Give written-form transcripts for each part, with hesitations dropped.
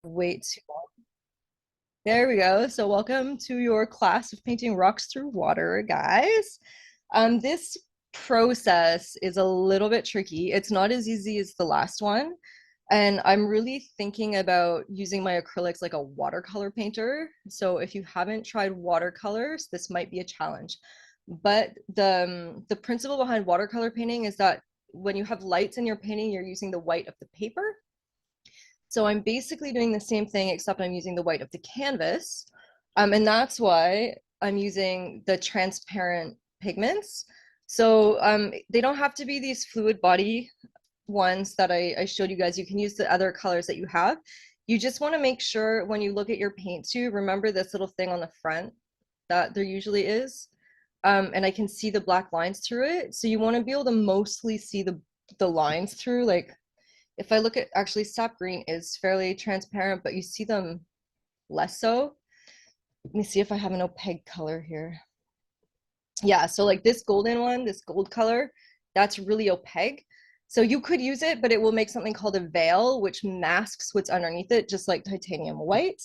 Wait too long. There we go. So welcome to your class of painting rocks through water, guys. This process is a little bit tricky. It's not as easy as the last one. And I'm really thinking about using my acrylics like a watercolor painter. So if you haven't tried watercolors, this might be a challenge. But the principle behind watercolor painting is that when you have lights in your painting, you're using the white of the paper. So I'm basically doing the same thing, except I'm using the white of the canvas. And that's why I'm using the transparent pigments. So they don't have to be these fluid body ones that I showed you guys. You can use the other colors that you have. You just want to make sure when you look at your paint too, remember this little thing on the front that there usually is. And I can see the black lines through it. So you want to be able to mostly see the lines through, like if I look at, actually sap green is fairly transparent, but you see them less so. Let me see if I have an opaque color here. Yeah, so like this golden one, this gold color, that's really opaque. So you could use it, but it will make something called a veil, which masks what's underneath it, just like titanium white.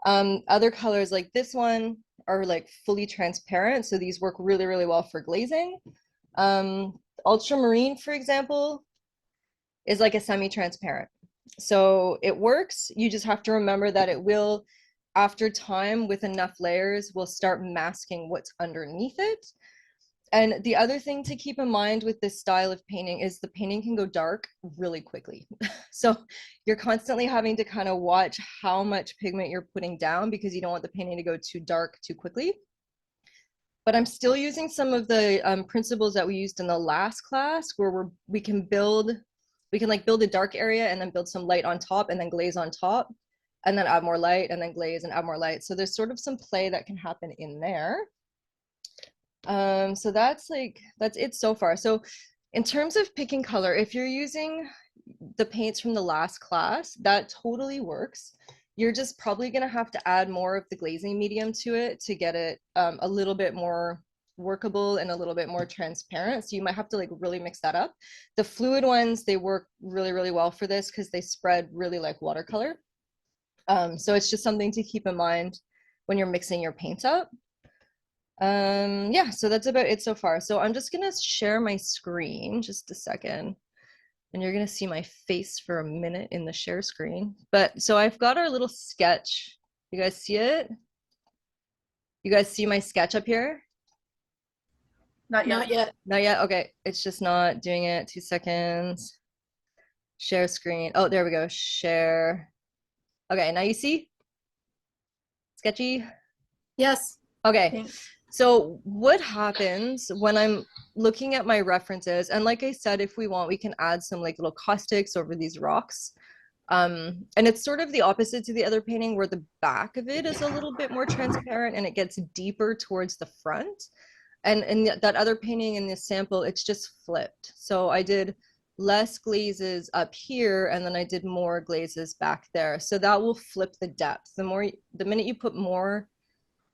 Other colors like this one are like fully transparent. So these work really, really well for glazing. Ultramarine, for example, is like a semi-transparent. So it works. You just have to remember that it will, after time with enough layers, will start masking what's underneath it. And the other thing to keep in mind with this style of painting is the painting can go dark really quickly. So you're constantly having to kind of watch how much pigment you're putting down because you don't want the painting to go too dark too quickly. But I'm still using some of the principles that we used in the last class where we can like build a dark area and then build some light on top and then glaze on top and then add more light and then glaze and add more light. So there's sort of some play that can happen in there. So that's it so far. So in terms of picking color, if you're using the paints from the last class, that totally works. You're just probably going to have to add more of the glazing medium to it to get it a little bit more workable and a little bit more transparent. So you might have to like really mix that up. The fluid ones, they work really, really well for this because they spread really like watercolor. So it's just something to keep in mind when you're mixing your paints up. Yeah, so that's about it so far. So I'm just gonna share my screen just a second, and you're gonna see my face for a minute in the share screen. But so I've got our little sketch. You guys see it? You guys see my sketch up here? Not yet. Not yet. Not yet? Okay, it's just not doing it. 2 seconds. Share screen. Oh, there we go. Share. Okay, now you see? Sketchy? Yes. Okay. So what happens when I'm looking at my references, and like I said, if we want, we can add some like little caustics over these rocks. And it's sort of the opposite to the other painting where the back of it is a little bit more transparent and it gets deeper towards the front. And in that other painting in this sample, it's just flipped. So I did less glazes up here and then I did more glazes back there. So that will flip the depth. The minute you put more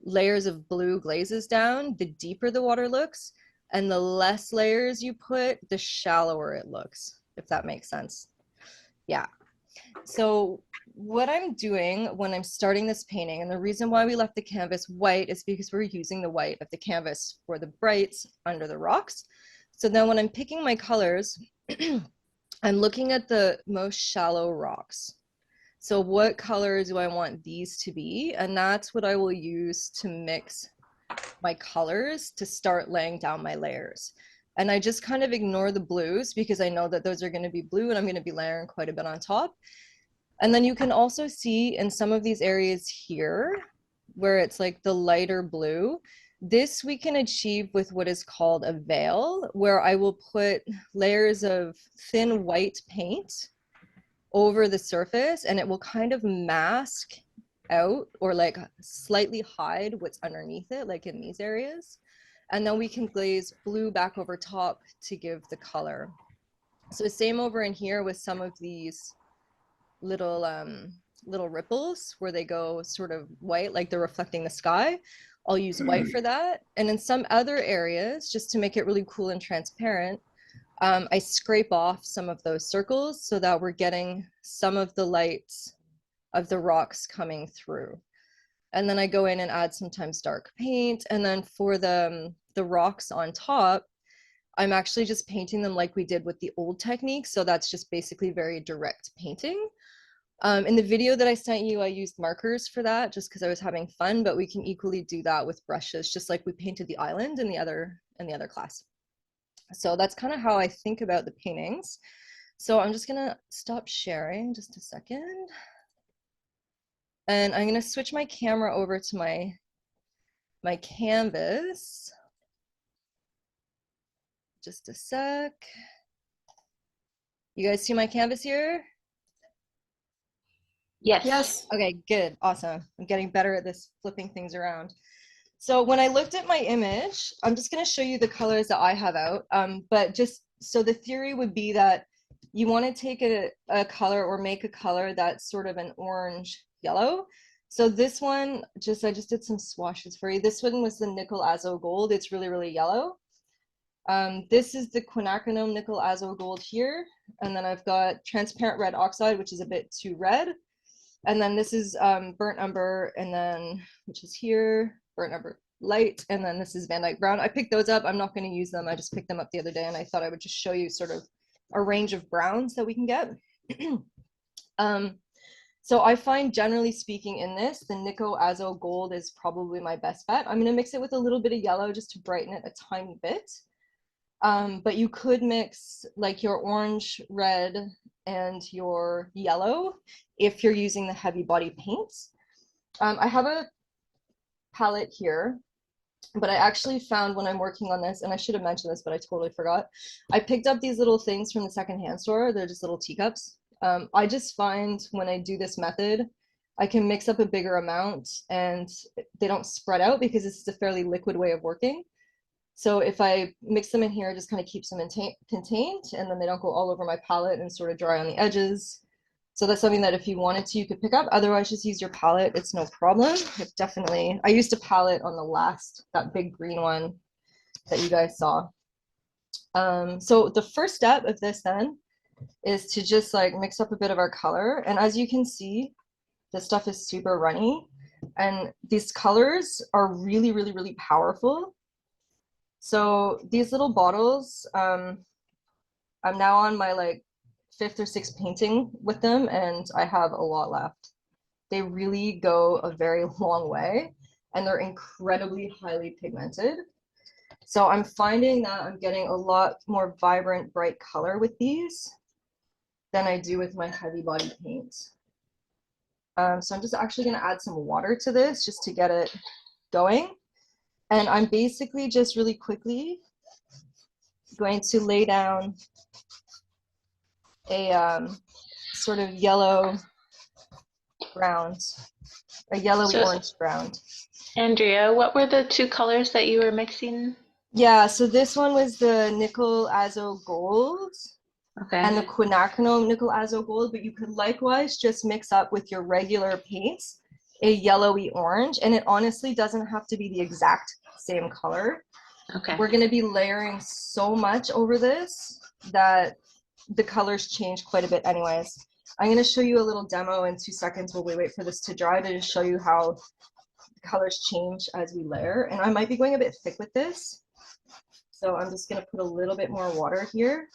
layers of blue glazes down, the deeper the water looks, and the less layers you put, the shallower it looks, if that makes sense. Yeah. So what I'm doing when I'm starting this painting, and the reason why we left the canvas white is because we're using the white of the canvas for the brights under the rocks. So then when I'm picking my colors, I'm looking at the most shallow rocks. So what color do I want these to be? And that's what I will use to mix my colors to start laying down my layers. And I just kind of ignore the blues because I know that those are going to be blue and I'm going to be layering quite a bit on top. And then you can also see in some of these areas here where it's like the lighter blue, this we can achieve with what is called a veil, where I will put layers of thin white paint over the surface and it will kind of mask out or like slightly hide what's underneath it, like in these areas. And then we can glaze blue back over top to give the color. So same over in here with some of these little little ripples where they go sort of white, like they're reflecting the sky. I'll use white for that. And in some other areas, just to make it really cool and transparent, I scrape off some of those circles so that we're getting some of the lights of the rocks coming through. And then I go in and add sometimes dark paint. And then for the rocks on top, I'm actually just painting them like we did with the old technique. So that's just basically very direct painting. In the video that I sent you, I used markers for that just because I was having fun, but we can equally do that with brushes, just like we painted the island in the other class. So that's kind of how I think about the paintings. So I'm just gonna stop sharing just a second. And I'm gonna switch my camera over to my canvas. Just a sec. You guys see my canvas here? Yes. Yes. Okay, good, awesome. I'm getting better at this flipping things around. So when I looked at my image, I'm just gonna show you the colors that I have out. But just so the theory would be that you wanna take a color or make a color that's sort of an orange yellow. So this one, I just did some swatches for you. This one was the nickel azo gold. It's really, really yellow. This is the quinacridone nickel azo gold here. And then I've got transparent red oxide, which is a bit too red. And then this is burnt umber, and then, which is here, burnt umber light, and then this is Van Dyke brown. I picked those up. I'm not going to use them. I just picked them up the other day, and I thought I would just show you sort of a range of browns that we can get. So I find, generally speaking, in this, the Nickel Azo Gold is probably my best bet. I'm going to mix it with a little bit of yellow just to brighten it a tiny bit. But you could mix like your orange, red, and your yellow if you're using the heavy body paints. I have a palette here, but I actually found when I'm working on this, and I should have mentioned this, but I totally forgot. I picked up these little things from the secondhand store. They're just little teacups. I just find when I do this method, I can mix up a bigger amount and they don't spread out because this is a fairly liquid way of working. So if I mix them in here, it just kind of keeps them contained, and then they don't go all over my palette and sort of dry on the edges. So that's something that if you wanted to, you could pick up. Otherwise, just use your palette. It's no problem. It's definitely, I used a palette on the last, that big green one that you guys saw. So the first step of this then is to just like mix up a bit of our color. And as you can see, this stuff is super runny. And these colors are really, really, really powerful. So these little bottles, I'm now on my like 5th or 6th painting with them, and I have a lot left. They really go a very long way, and they're incredibly highly pigmented. So I'm finding that I'm getting a lot more vibrant, bright color with these than I do with my heavy body paint. So I'm just actually going to add some water to this just to get it going. And I'm basically just really quickly going to lay down a sort of yellow ground, a yellowy orange ground. Andrea, what were the two colors that you were mixing? Yeah, so this one was the nickel azo gold. Okay. And the quinacridone nickel azo gold, but you could likewise just mix up with your regular paints a yellowy orange, and it honestly doesn't have to be the exact same color. Okay. We're going to be layering so much over this that the colors change quite a bit anyways. I'm going to show you a little demo in 2 seconds while we wait for this to dry to just show you how the colors change as we layer. And I might be going a bit thick with this, so I'm just going to put a little bit more water here.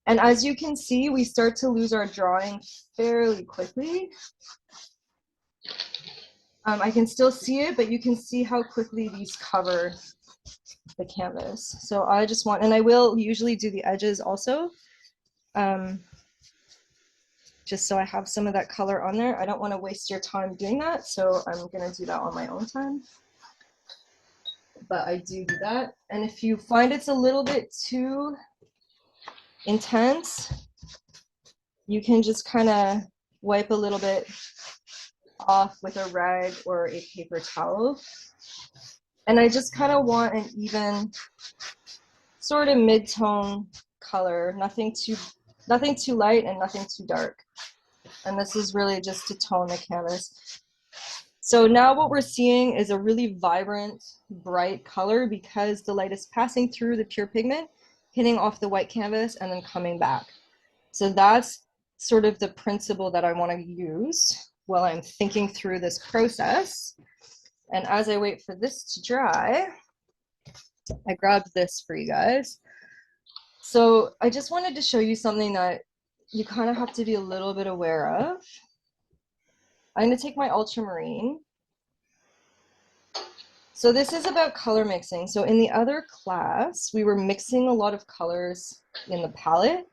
And as you can see, we start to lose our drawing fairly quickly. I can still see it, but you can see how quickly these cover the canvas. So I just want, and I will usually do the edges also, just so I have some of that color on there. I don't want to waste your time doing that, so I'm going to do that on my own time. But I do that. And if you find it's a little bit too intense, you can just kind of wipe a little bit off with a rag or a paper towel. And I just kind of want an even sort of mid-tone color, nothing too light and nothing too dark. And this is really just to tone the canvas. So now what we're seeing is a really vibrant, bright color because the light is passing through the pure pigment, hitting off the white canvas and then coming back. So that's sort of the principle that I want to use while I'm thinking through this process. And as I wait for this to dry, I grabbed this for you guys. So I just wanted to show you something that you kind of have to be a little bit aware of. I'm going to take my ultramarine. So this is about color mixing. So in the other class, we were mixing a lot of colors in the palette.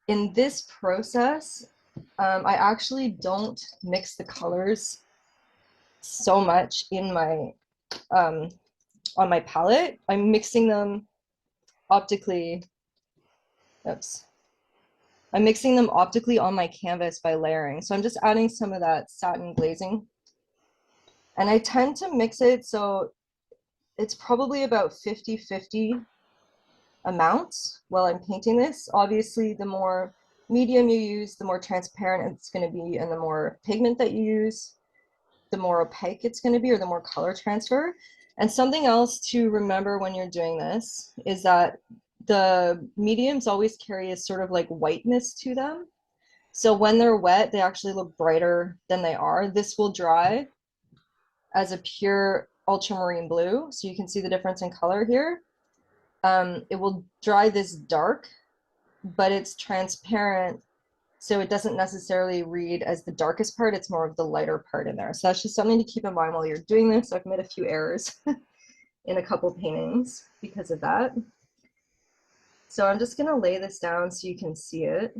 In this process, I actually don't mix the colors so much in my on my palette. I'm mixing them optically. Oops. I'm mixing them optically on my canvas by layering. So I'm just adding some of that satin glazing. And I tend to mix it so it's probably about 50-50 amounts while I'm painting this. Obviously, the more medium you use, the more transparent it's going to be, and the more pigment that you use, the more opaque it's going to be, or the more color transfer. And something else to remember when you're doing this is that the mediums always carry a sort of like whiteness to them. So when they're wet, they actually look brighter than they are. This will dry as a pure ultramarine blue. So you can see the difference in color here. It will dry this dark, but it's transparent. So it doesn't necessarily read as the darkest part. It's more of the lighter part in there. So that's just something to keep in mind while you're doing this. I've made a few errors in a couple paintings because of that. So I'm just gonna lay this down so you can see it.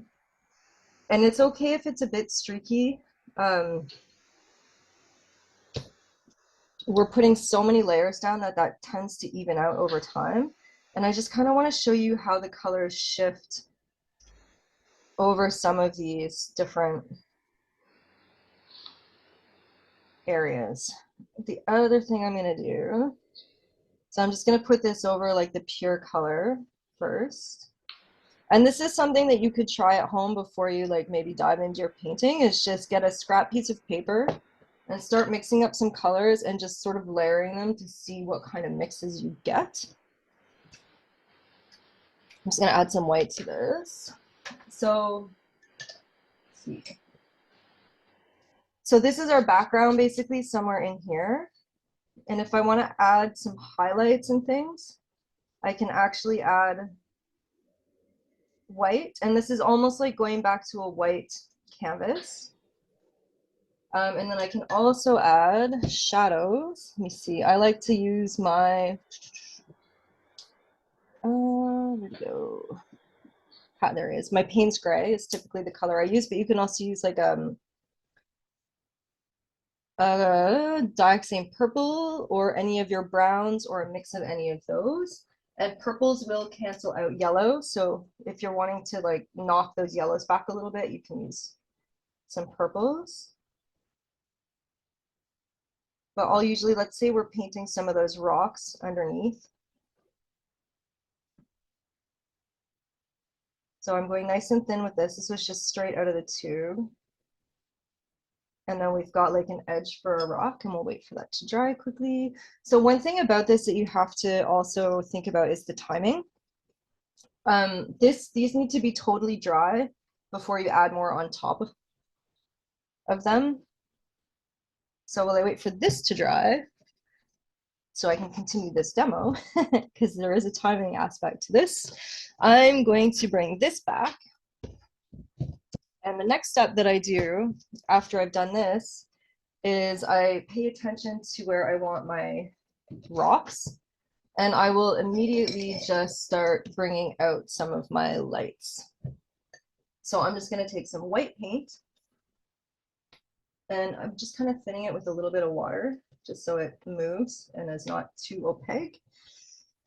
And it's okay if it's a bit streaky. We're putting so many layers down that tends to even out over time. And I just kind of want to show you how the colors shift over some of these different areas. The other thing I'm going to do, so I'm just going to put this over like the pure color first. And this is something that you could try at home before you like maybe dive into your painting, is just get a scrap piece of paper and start mixing up some colors and just sort of layering them to see what kind of mixes you get. I'm just going to add some white to this. So, let's see. So this is our background basically somewhere in here. And if I want to add some highlights and things, I can actually add white. And this is almost like going back to a white canvas. And then I can also add shadows. Let me see. I like to use my, where'd it go? Ah, there it is. My Payne's Gray is typically the color I use, but you can also use like dioxane purple or any of your browns or a mix of any of those. And purples will cancel out yellow. So if you're wanting to like knock those yellows back a little bit, you can use some purples. But I'll usually, let's say we're painting some of those rocks underneath. So I'm going nice and thin with this. This was just straight out of the tube. And then we've got like an edge for a rock, and we'll wait for that to dry quickly. So one thing about this that you have to also think about is the timing. These need to be totally dry before you add more on top of them. So while I wait for this to dry, so I can continue this demo, because there is a timing aspect to this, I'm going to bring this back. And the next step that I do after I've done this is I pay attention to where I want my rocks, and I will immediately just start bringing out some of my lights. So I'm just going to take some white paint, and I'm just kind of thinning it with a little bit of water just so it moves and is not too opaque.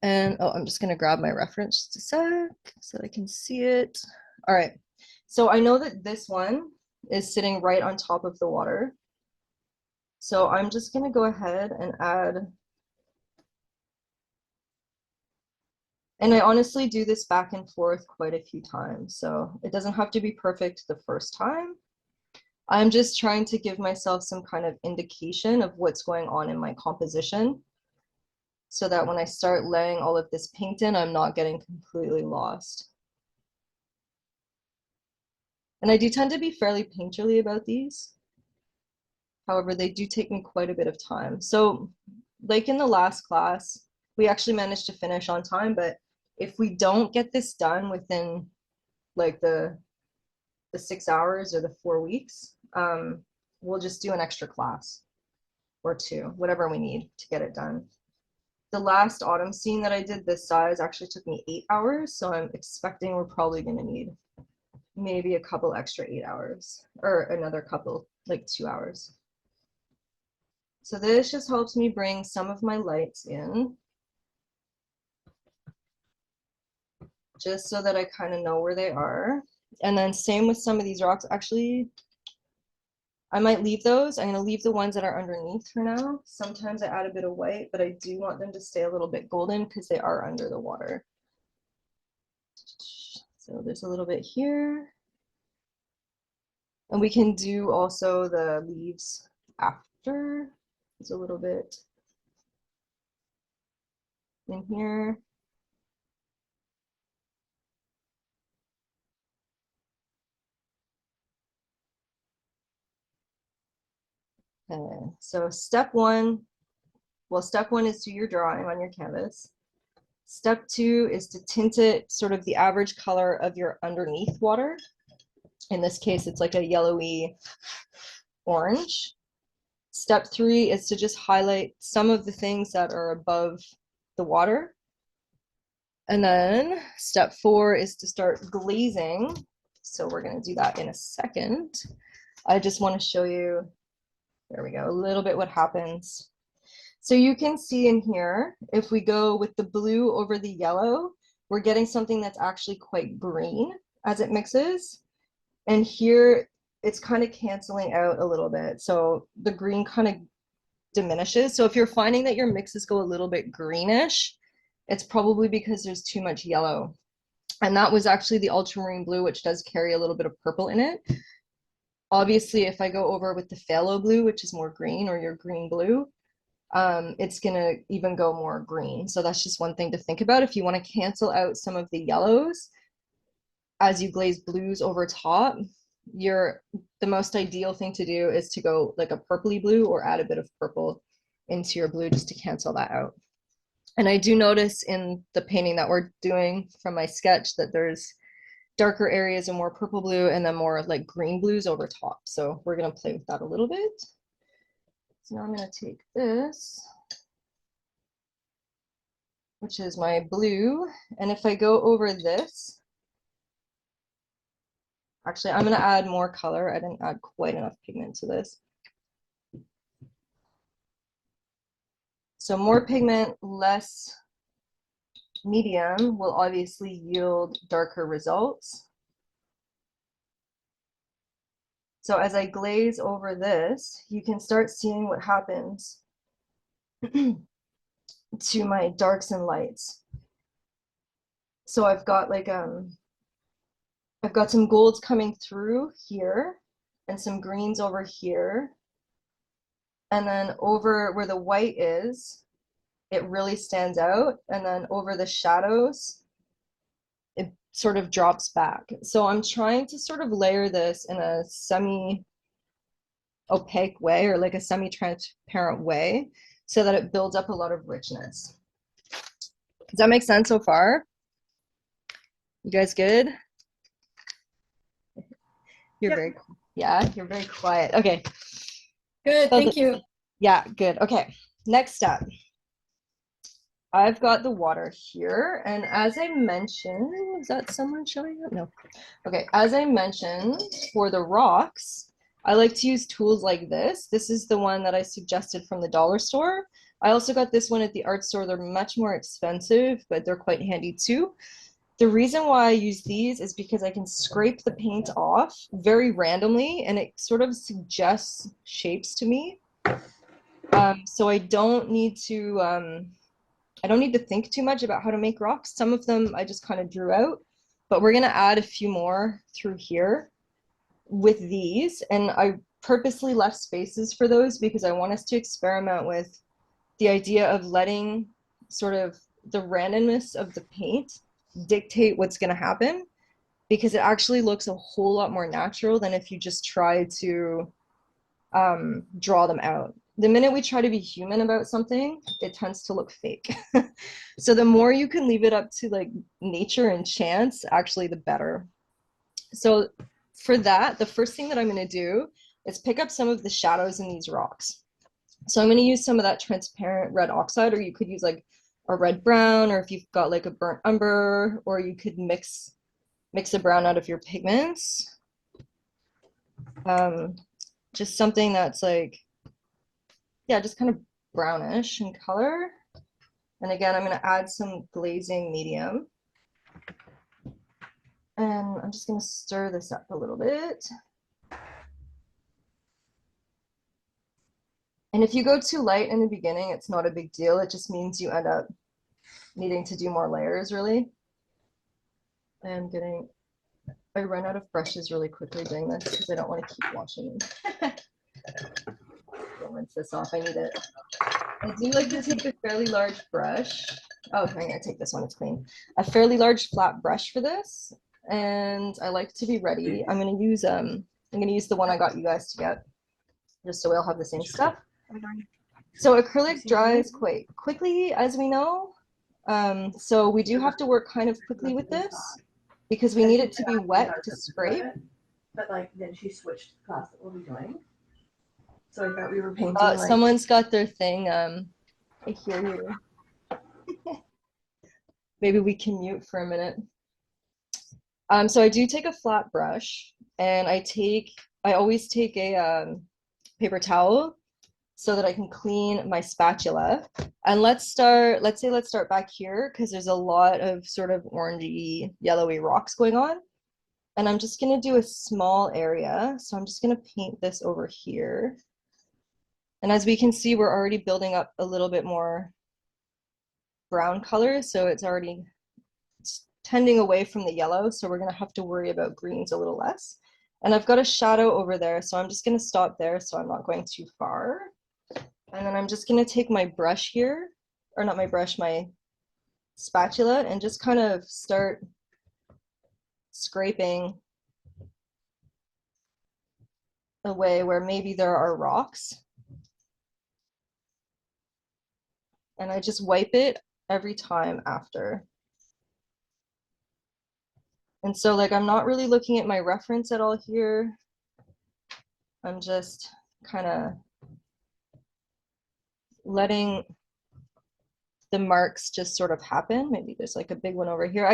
And oh, I'm just going to grab my reference just a sec so I can see it. All right. So I know that this one is sitting right on top of the water. So I'm just going to go ahead and add, and I honestly do this back and forth quite a few times. So it doesn't have to be perfect the first time. I'm just trying to give myself some kind of indication of what's going on in my composition, so that when I start laying all of this paint in, I'm not getting completely lost. And I do tend to be fairly painterly about these. However, they do take me quite a bit of time. So like in the last class, we actually managed to finish on time, but if we don't get this done within like the 6 hours or the 4 weeks, we'll just do an extra class or two, whatever we need to get it done. The last autumn scene that I did this size actually took me 8 hours, so I'm expecting we're probably going to need maybe a couple extra 8 hours or another couple, like 2 hours. So this just helps me bring some of my lights in, just so that I kind of know where they are. And then same with some of these rocks. Actually, I might leave those. I'm going to leave the ones that are underneath for now. Sometimes I add a bit of white, but I do want them to stay a little bit golden because they are under the water. So there's a little bit here. And we can do also the leaves after. It's a little bit in here. Okay, so step one is do your drawing on your canvas. Step two is to tint it sort of the average color of your underneath water. In this case, it's like a yellowy orange. Step three is to just highlight some of the things that are above the water. And then step four is to start glazing. So we're going to do that in a second. I just want to show you, there we go, a little bit what happens. So you can see in here, if we go with the blue over the yellow, we're getting something that's actually quite green as it mixes. And here it's kind of canceling out a little bit. So the green kind of diminishes. So if you're finding that your mixes go a little bit greenish, it's probably because there's too much yellow. And that was actually the ultramarine blue, which does carry a little bit of purple in it. Obviously, if I go over with the phthalo blue, which is more green, or your green blue, it's gonna even go more green. So that's just one thing to think about. If you want to cancel out some of the yellows as you glaze blues over top, the most ideal thing to do is to go like a purpley blue or add a bit of purple into your blue just to cancel that out. And I do notice in the painting that we're doing from my sketch that there's darker areas and more purple blue and then more like green blues over top. So we're going to play with that a little bit. So now I'm going to take this, which is my blue. And if I go over this, actually, I'm going to add more color. I didn't add quite enough pigment to this. So more pigment, less medium will obviously yield darker results. So as I glaze over this, you can start seeing what happens to my darks and lights. So I've got like I've got some golds coming through here and some greens over here. And then over where the white is, it really stands out. And then over the shadows, it sort of drops back. So I'm trying to sort of layer this in a semi-opaque way or like a semi-transparent way so that it builds up a lot of richness. Does that make sense so far? You guys good? You're Yep. very, yeah, you're very quiet. Okay. Good, So thank you. Yeah, good. Okay, next step. I've got the water here, and as I mentioned, is that someone showing up? No. Okay, as I mentioned, for the rocks, I like to use tools like this. This is the one that I suggested from the dollar store. I also got this one at the art store. They're much more expensive, but they're quite handy too. The reason why I use these is because I can scrape the paint off very randomly, and it sort of suggests shapes to me. So I don't need to think too much about how to make rocks. Some of them I just kind of drew out, but we're gonna add a few more through here with these. And I purposely left spaces for those because I want us to experiment with the idea of letting sort of the randomness of the paint dictate what's gonna happen. because it actually looks a whole lot more natural than if you just try to draw them out. The minute we try to be human about something, it tends to look fake. So the more you can leave it up to like nature and chance, actually the better. So for that, the first thing that I'm going to do is pick up some of the shadows in these rocks. So I'm going to use some of that transparent red oxide, or you could use like a red brown, or if you've got like a burnt umber, or you could mix a brown out of your pigments. Just something that's like, yeah, just kind of brownish in color. And again, I'm going to add some glazing medium. And I'm just going to stir this up a little bit. And if you go too light in the beginning, it's not a big deal. It just means you end up needing to do more layers, really. I run out of brushes really quickly doing this because I don't want to keep washing them. Don't rinse this off, I need it. I do like to take a fairly large brush. Oh, I'm gonna take this one, it's clean. A fairly large flat brush for this. And I like to be ready. I'm gonna use the one I got you guys to get, just so we all have the same stuff. So acrylic dries quite quickly, as we know. So we do have to work kind of quickly with this because we need it to be wet to scrape. But like then she switched the class that we'll be doing. So I thought we were painting. Someone's got their thing. I hear you. Maybe we can mute for a minute. So I do take a flat brush, and I always take a paper towel so that I can clean my spatula. And let's start back here because there's a lot of sort of orangey, yellowy rocks going on. And I'm just gonna do a small area. So I'm just gonna paint this over here. And as we can see, we're already building up a little bit more brown color. So it's already tending away from the yellow. So we're gonna have to worry about greens a little less. And I've got a shadow over there. So I'm just gonna stop there so I'm not going too far. And then I'm just gonna take my brush here, or not my brush, my spatula, and just kind of start scraping away where maybe there are rocks. And I just wipe it every time after. And so like, I'm not really looking at my reference at all here. I'm just kind of letting the marks just sort of happen. Maybe there's like a big one over here.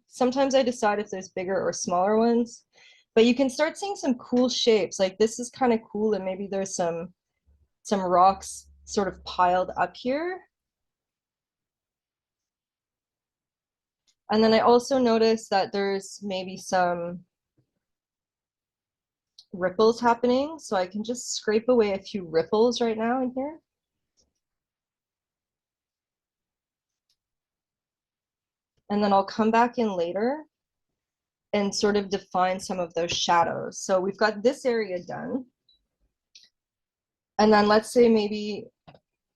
Sometimes I decide if there's bigger or smaller ones, but you can start seeing some cool shapes. Like this is kind of cool, and maybe there's some rocks sort of piled up here. And then I also noticed that there's maybe some ripples happening. So I can just scrape away a few ripples right now in here. And then I'll come back in later and sort of define some of those shadows. So we've got this area done. And then let's say maybe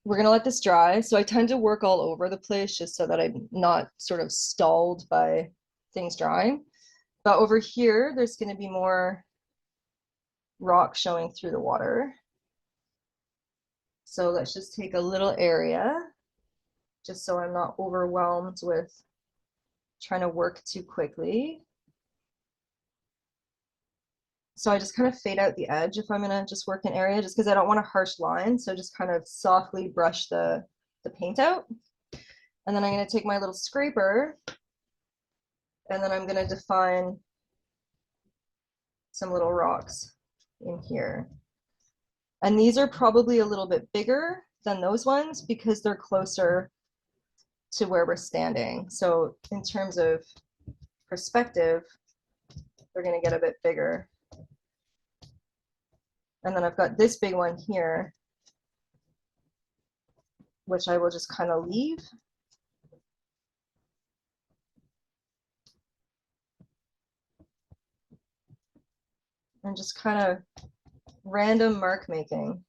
we're gonna let this dry. So I tend to work all over the place just so that I'm not sort of stalled by things drying. But over here, there's gonna be more rock showing through the water. So let's just take a little area, just so I'm not overwhelmed with trying to work too quickly. So I just kind of fade out the edge if I'm gonna just work an area, just because I don't want a harsh line. So just kind of softly brush the paint out. And then I'm gonna take my little scraper, and then I'm gonna define some little rocks in here. And these are probably a little bit bigger than those ones because they're closer to where we're standing. So in terms of perspective, they're gonna get a bit bigger. And then I've got this big one here, which I will just kind of leave. And just kind of random mark making.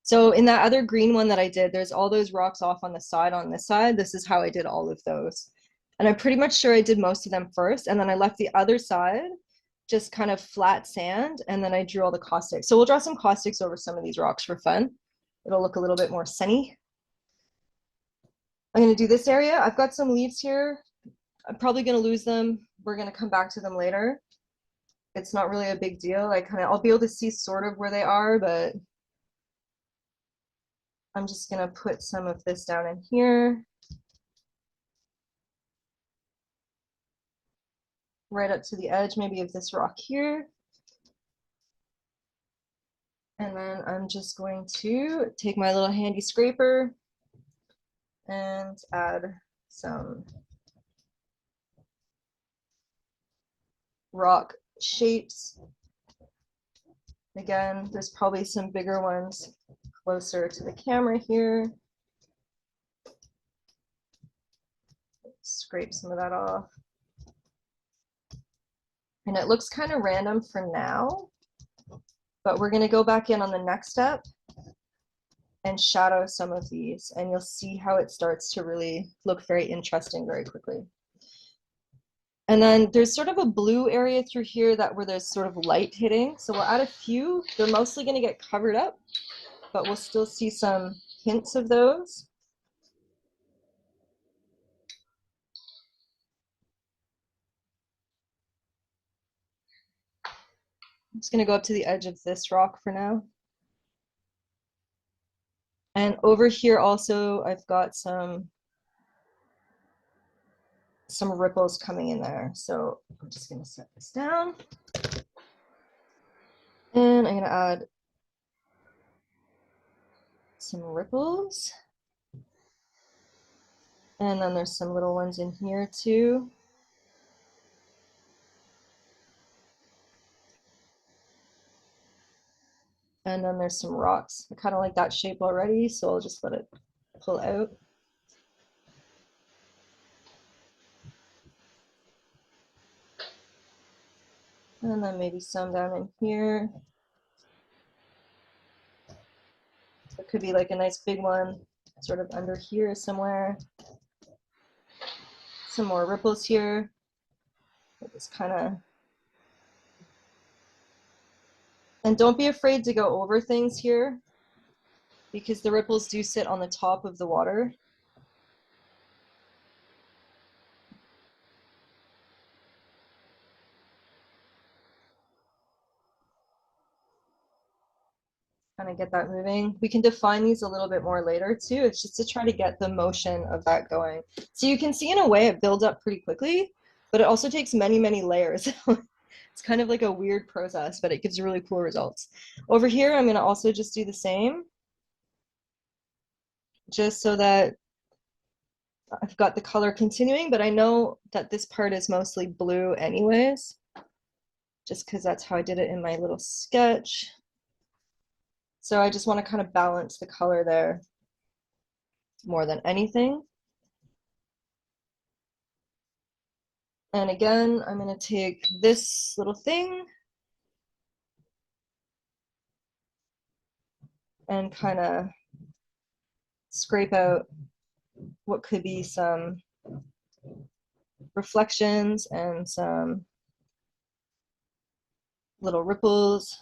So in that other green one that I did, there's all those rocks off on the side on this side. This is how I did all of those. And I'm pretty much sure I did most of them first, and then I left the other side just kind of flat sand, and then I drew all the caustics. So we'll draw some caustics over some of these rocks for fun. It'll look a little bit more sunny. I'm going to do this area. I've got some leaves here. I'm probably going to lose them. We're going to come back to them later. It's not really a big deal. I'll be able to see sort of where they are, but I'm just going to put some of this down in here. Right up to the edge, maybe of this rock here. And then I'm just going to take my little handy scraper and add some rock shapes. Again, there's probably some bigger ones closer to the camera here. Scrape some of that off. And it looks kind of random for now, but we're going to go back in on the next step and shadow some of these, and you'll see how it starts to really look very interesting very quickly. And then there's sort of a blue area through here where there's sort of light hitting. So we'll add a few. They're mostly going to get covered up, but we'll still see some hints of those. I'm just going to go up to the edge of this rock for now. And over here also, I've got some ripples coming in there. So I'm just going to set this down. And I'm going to add some ripples. And then there's some little ones in here too. And then there's some rocks. I kind of like that shape already, so I'll just let it pull out. And then maybe some down in here. It could be like a nice big one sort of under here somewhere. Some more ripples here. Just kind of. And don't be afraid to go over things here, because the ripples do sit on the top of the water. Kind of get that moving. We can define these a little bit more later too. It's just to try to get the motion of that going. So you can see in a way it builds up pretty quickly, but it also takes many, many layers. It's kind of like a weird process, but it gives really cool results. Over here, I'm going to also just do the same, just so that I've got the color continuing, but I know that this part is mostly blue anyways, just because that's how I did it in my little sketch. So I just want to kind of balance the color there more than anything. And again, I'm going to take this little thing and kind of scrape out what could be some reflections and some little ripples.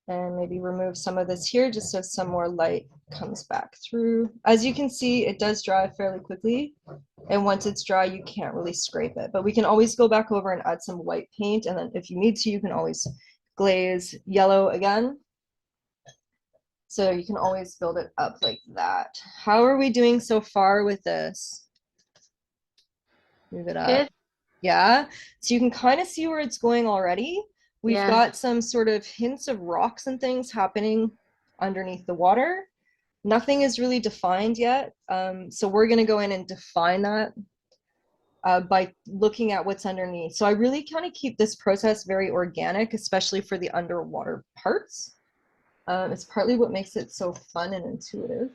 And maybe remove some of this here just so some more light comes back through. As you can see, it does dry fairly quickly. And once it's dry, you can't really scrape it. But we can always go back over and add some white paint. And then if you need to, you can always glaze yellow again. So you can always build it up like that. How are we doing so far with this? Move it up. Good. Yeah. So you can kind of see where it's going already. We've Yeah. got some sort of hints of rocks and things happening underneath the water. Nothing is really defined yet. So we're going to go in and define that by looking at what's underneath. So I really kind of keep this process very organic, especially for the underwater parts. It's partly what makes it so fun and intuitive.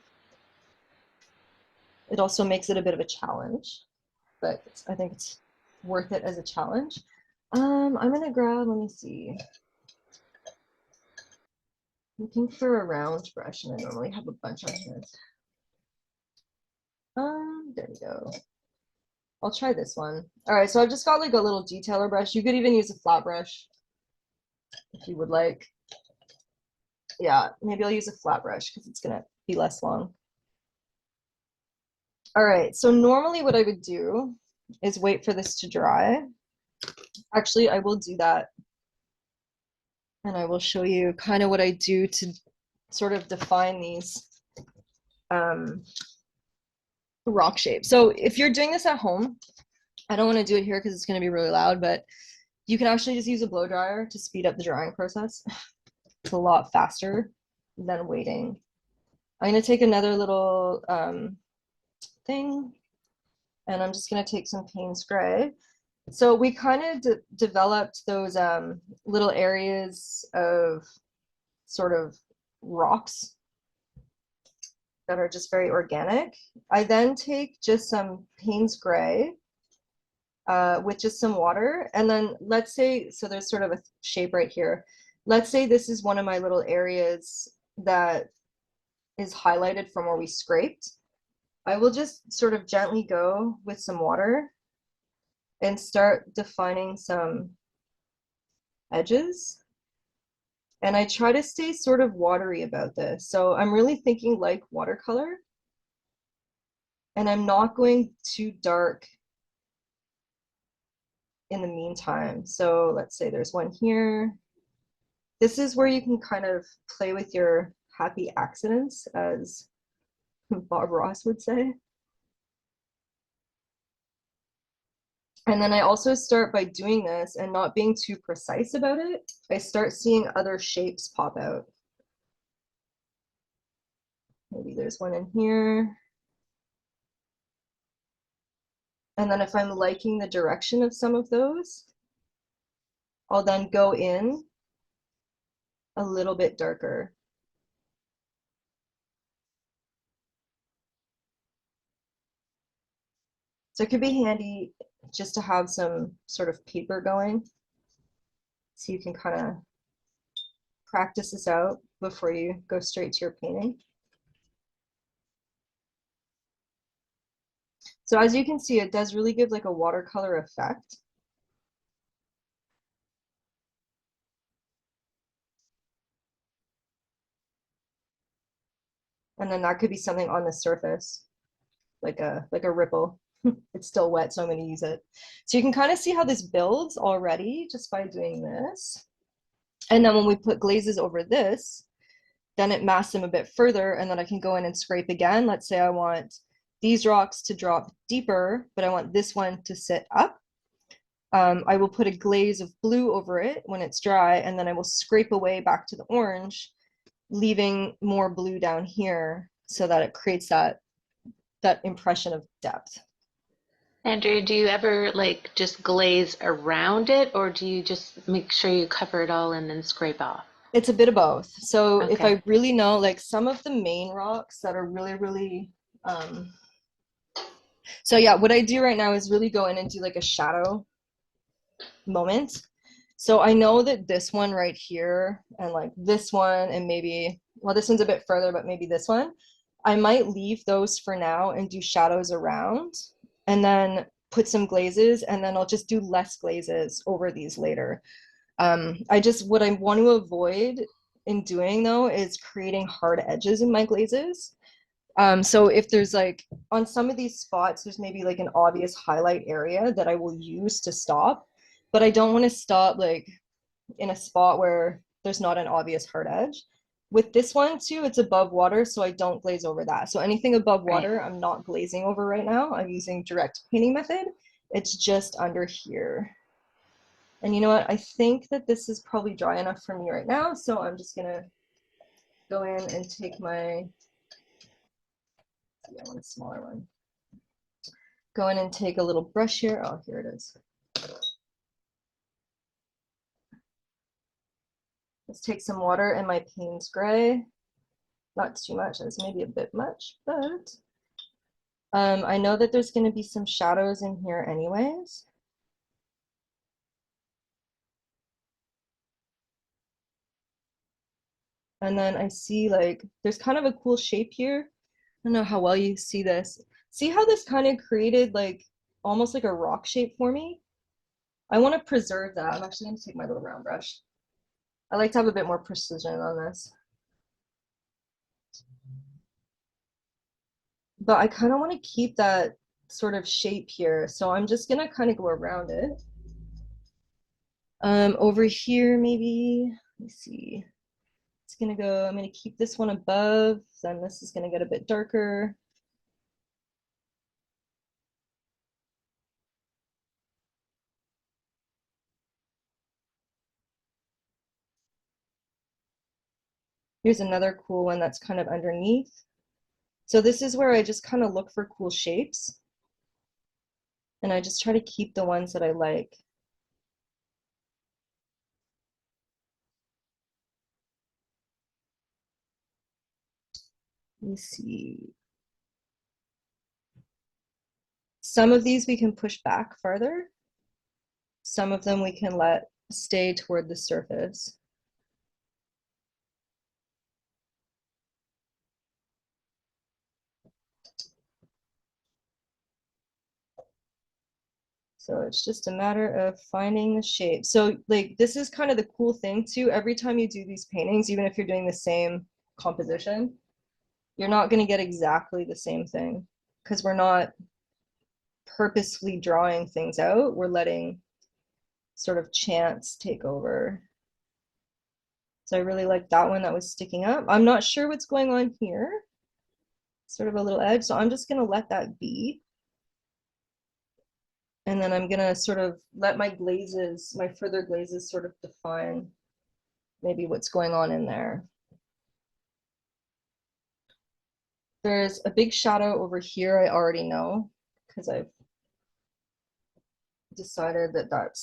It also makes it a bit of a challenge, but I think it's worth it as a challenge. I'm gonna grab, let me see. Looking for a round brush, and I normally have a bunch on here. There we go. I'll try this one. All right, so I've just got like a little detailer brush. You could even use a flat brush if you would like. Yeah, maybe I'll use a flat brush because it's gonna be less long. All right, so normally what I would do is wait for this to dry. Actually, I will do that. And I will show you kind of what I do to sort of define these rock shapes. So if you're doing this at home, I don't want to do it here because it's going to be really loud, but you can actually just use a blow dryer to speed up the drying process. It's a lot faster than waiting. I'm going to take another little thing, and I'm just going to take some Payne's Gray. So we kind of developed those little areas of sort of rocks that are just very organic. I then take just some Payne's Gray with just some water. And then let's say, so there's sort of a shape right here. Let's say this is one of my little areas that is highlighted from where we scraped. I will just sort of gently go with some water and start defining some edges. And I try to stay sort of watery about this. So I'm really thinking like watercolor. And I'm not going too dark in the meantime. So let's say there's one here. This is where you can kind of play with your happy accidents, as Bob Ross would say. And then I also start by doing this and not being too precise about it. I start seeing other shapes pop out. Maybe there's one in here. And then if I'm liking the direction of some of those, I'll then go in a little bit darker. So it could be handy just to have some sort of paper going, so you can kind of practice this out before you go straight to your painting. So as you can see, it does really give like a watercolor effect. And then that could be something on the surface, like a ripple. It's still wet, so I'm going to use it. So you can kind of see how this builds already just by doing this. And then when we put glazes over this, then it masks them a bit further, and then I can go in and scrape again. Let's say I want these rocks to drop deeper, but I want this one to sit up. I will put a glaze of blue over it when it's dry, and then I will scrape away back to the orange, leaving more blue down here so that it creates that impression of depth. Andrea, do you ever like just glaze around it, or do you just make sure you cover it all and then scrape off? It's a bit of both. So if Okay. I really know, like some of the main rocks that are really, so yeah, what I do right now is really go in and do like a shadow moment. So I know that this one right here and like this one and maybe, well, this one's a bit further, but maybe this one, I might leave those for now and do shadows around and then put some glazes, and then I'll just do less glazes over these later. What I want to avoid in doing though is creating hard edges in my glazes. So if there's like on some of these spots, there's maybe like an obvious highlight area that I will use to stop, but I don't want to stop like in a spot where there's not an obvious hard edge. With this one too, it's above water, so I don't glaze over that. So anything above water, Right. I'm not glazing over right now. I'm using direct painting method. It's just under here. And you know what? I think that this is probably dry enough for me right now, so I'm just gonna go in and take my, I want a smaller one. Go in and take a little brush here. Oh, here it is. Let's take some water and my Payne's Gray. Not too much, that's maybe a bit much, but I know that there's going to be some shadows in here anyways. And then I see like there's kind of a cool shape here. I don't know how well you see this. See how this kind of created like almost like a rock shape for me? I want to preserve that. I'm actually going to take my little round brush. I like to have a bit more precision on this. But I kind of want to keep that sort of shape here. So I'm just going to kind of go around it. Over here, maybe, let me see. It's gonna go, I'm gonna keep this one above, then this is gonna get a bit darker. Here's another cool one that's kind of underneath. So this is where I just kind of look for cool shapes. And I just try to keep the ones that I like. Let me see. Some of these we can push back farther. Some of them we can let stay toward the surface. So it's just a matter of finding the shape. So like this is kind of the cool thing too. Every time you do these paintings, even if you're doing the same composition, you're not going to get exactly the same thing because we're not purposefully drawing things out. We're letting sort of chance take over. So I really like that one that was sticking up. I'm not sure what's going on here. Sort of a little edge. So I'm just going to let that be. And then I'm going to sort of let my glazes, my further glazes sort of define maybe what's going on in there. There's a big shadow over here I already know because I've decided that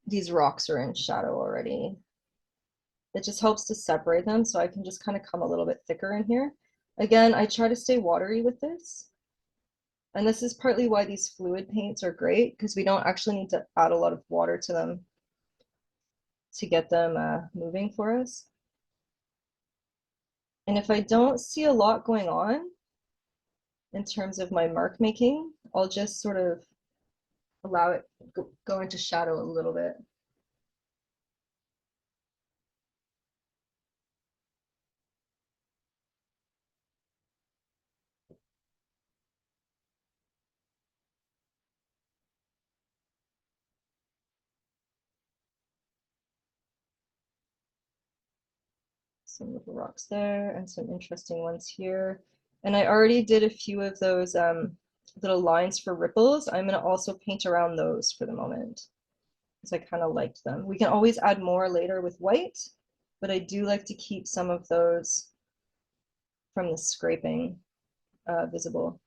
these rocks are in shadow already. It just helps to separate them so I can just kind of come a little bit thicker in here. Again, I try to stay watery with this. And this is partly why these fluid paints are great because we don't actually need to add a lot of water to them to get them moving for us. And if I don't see a lot going on in terms of my mark making, I'll just sort of allow it go into shadow a little bit. Some little rocks there and some interesting ones here. And I already did a few of those little lines for ripples. I'm going to also paint around those for the moment because I kind of liked them. We can always add more later with white, but I do like to keep some of those from the scraping visible.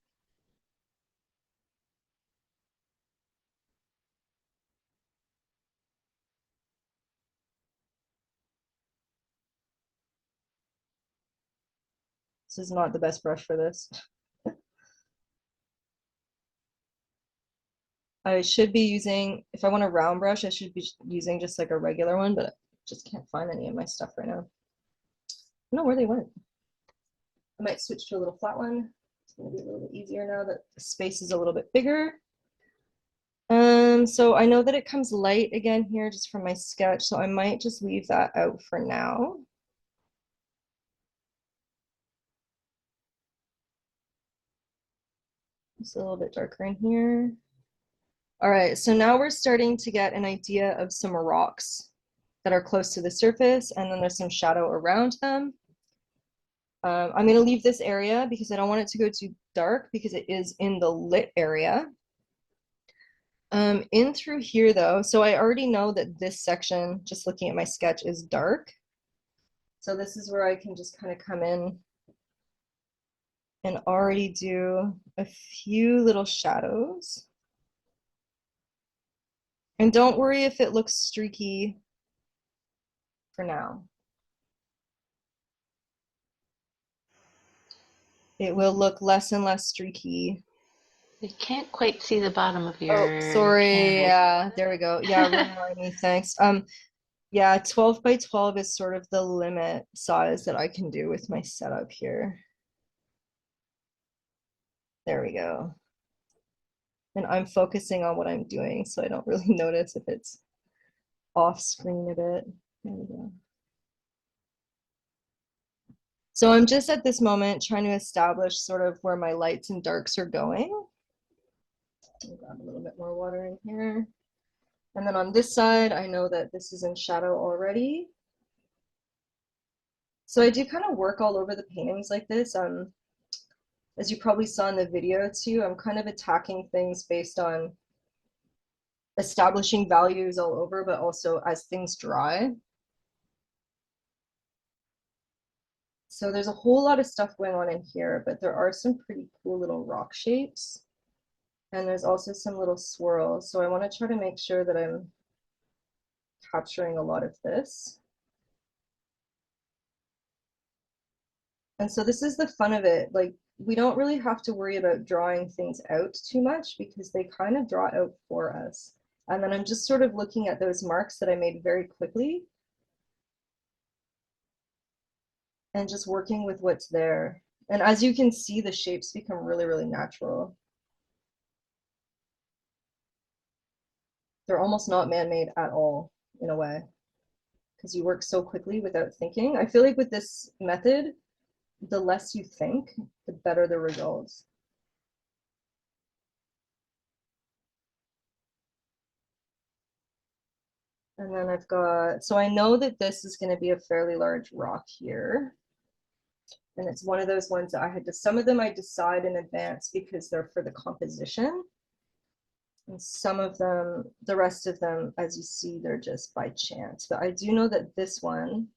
This is not the best brush for this. I should be using, if I want a round brush, I should be using just like a regular one, but I just can't find any of my stuff right now. I don't know where they went. I might switch to a little flat one. It's gonna be a little bit easier now that the space is a little bit bigger. So I know that it comes light again here just from my sketch, so I might just leave that out for now. It's a little bit darker in here. All right, so now we're starting to get an idea of some rocks that are close to the surface, and then there's some shadow around them. I'm going to leave this area because I don't want it to go too dark because it is in the lit area. In through here though, so I already know that this section, just looking at my sketch, is dark. So this is where I can just kind of come in and already do a few little shadows. And don't worry if it looks streaky for now. It will look less and less streaky. I can't quite see the bottom of Oh, your sorry. canvas. Yeah, there we go. Yeah, remind me. Thanks. Yeah, 12 by 12 is sort of the limit size that I can do with my setup here. There we go. And I'm focusing on what I'm doing, so I don't really notice if it's off screen a bit. There we go. So I'm just at this moment trying to establish sort of where my lights and darks are going. I'll grab a little bit more water in here. And then on this side, I know that this is in shadow already. So I do kind of work all over the paintings like this. As you probably saw in the video too, I'm kind of attacking things based on establishing values all over, but also as things dry. So there's a whole lot of stuff going on in here, but there are some pretty cool little rock shapes. And there's also some little swirls. So I want to try to make sure that I'm capturing a lot of this. And so this is the fun of it. Like, we don't really have to worry about drawing things out too much because they kind of draw out for us. And then I'm just sort of looking at those marks that I made very quickly and just working with what's there. And as you can see, the shapes become really, really natural. They're almost not man-made at all, in a way, because you work so quickly without thinking. I feel like with this method, the less you think, the better the results. And then I've got, so I know that this is going to be a fairly large rock here. And it's one of those ones that I had to, some of them I decide in advance because they're for the composition. And some of them, the rest of them, as you see, they're just by chance. But I do know that this one,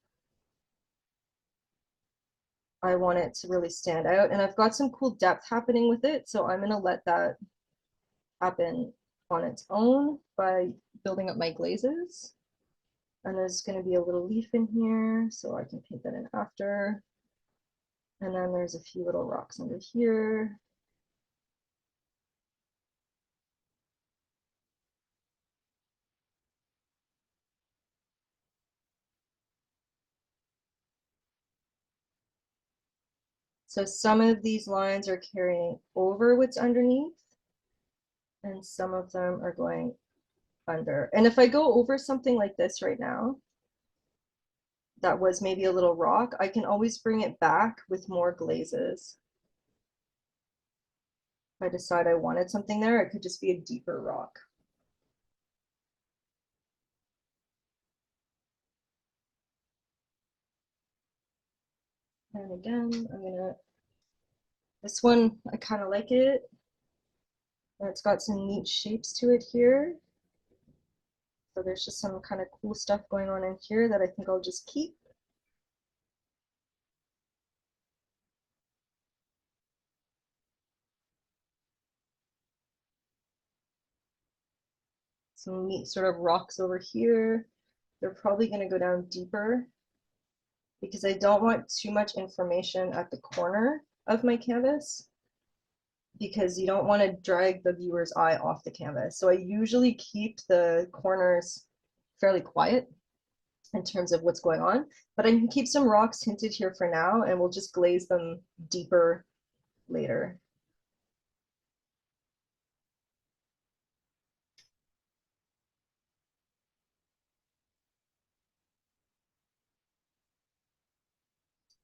I want it to really stand out. And I've got some cool depth happening with it. So I'm going to let that happen on its own by building up my glazes. And there's going to be a little leaf in here, so I can paint that in after. And then there's a few little rocks under here. So some of these lines are carrying over what's underneath, and some of them are going under. And if I go over something like this right now, that was maybe a little rock, I can always bring it back with more glazes. If I decide I wanted something there, it could just be a deeper rock. And again, I'm gonna, this one, I kind of like it. And it's got some neat shapes to it here. So there's just some kind of cool stuff going on in here that I think I'll just keep. Some neat sort of rocks over here. They're probably going to go down deeper because I don't want too much information at the corner of my canvas because you don't want to drag the viewer's eye off the canvas. So I usually keep the corners fairly quiet in terms of what's going on, but I can keep some rocks hinted here for now and we'll just glaze them deeper later.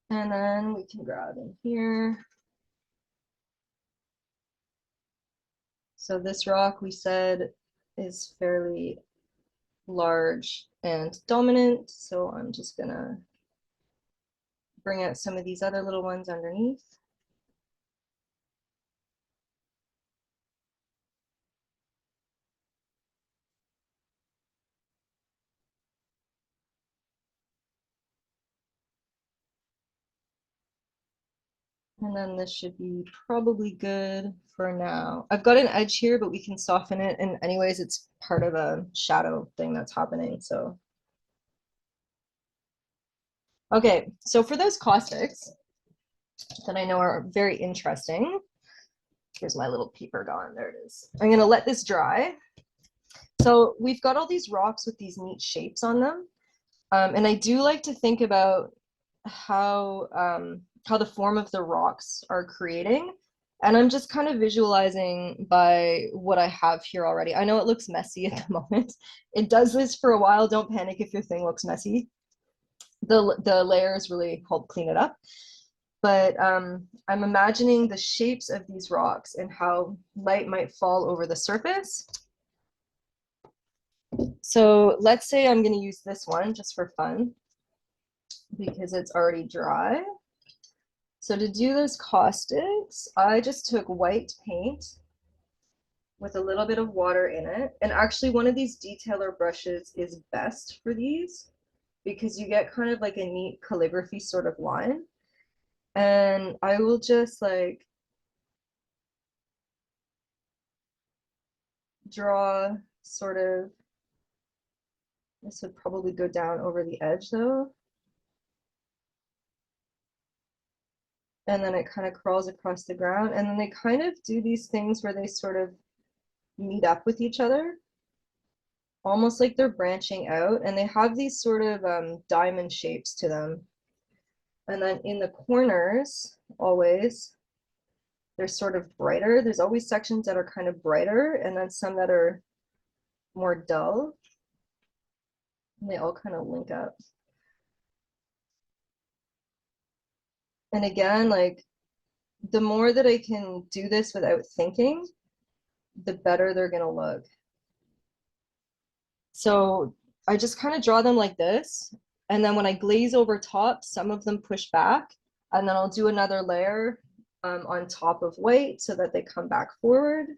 And then we can grab in here. So this rock we said is fairly large and dominant. So I'm just gonna bring out some of these other little ones underneath. And then this should be probably good for now. I've got an edge here, but we can soften it. And anyways, it's part of a shadow thing that's happening, so. Okay, so for those caustics that I know are very interesting, here's my little paper gone, there it is. I'm gonna let this dry. So we've got all these rocks with these neat shapes on them. And I do like to think about how the form of the rocks are creating. And I'm just kind of visualizing by what I have here already. I know it looks messy at the moment. It does this for a while. Don't panic if your thing looks messy. The layers really help clean it up. But I'm imagining the shapes of these rocks and how light might fall over the surface. So let's say I'm going to use this one just for fun because it's already dry. So to do those caustics, I just took white paint with a little bit of water in it. And actually one of these detailer brushes is best for these because you get kind of like a neat calligraphy sort of line. And I will just like draw sort of, this would probably go down over the edge though. And then it kind of crawls across the ground. And then they kind of do these things where they sort of meet up with each other, almost like they're branching out. And they have these sort of diamond shapes to them. And then in the corners, always, they're sort of brighter. There's always sections that are kind of brighter and then some that are more dull. And they all kind of link up. And again, like the more that I can do this without thinking, the better they're gonna look. So I just kind of draw them like this. And then when I glaze over top, some of them push back. And then I'll do another layer on top of white so that they come back forward.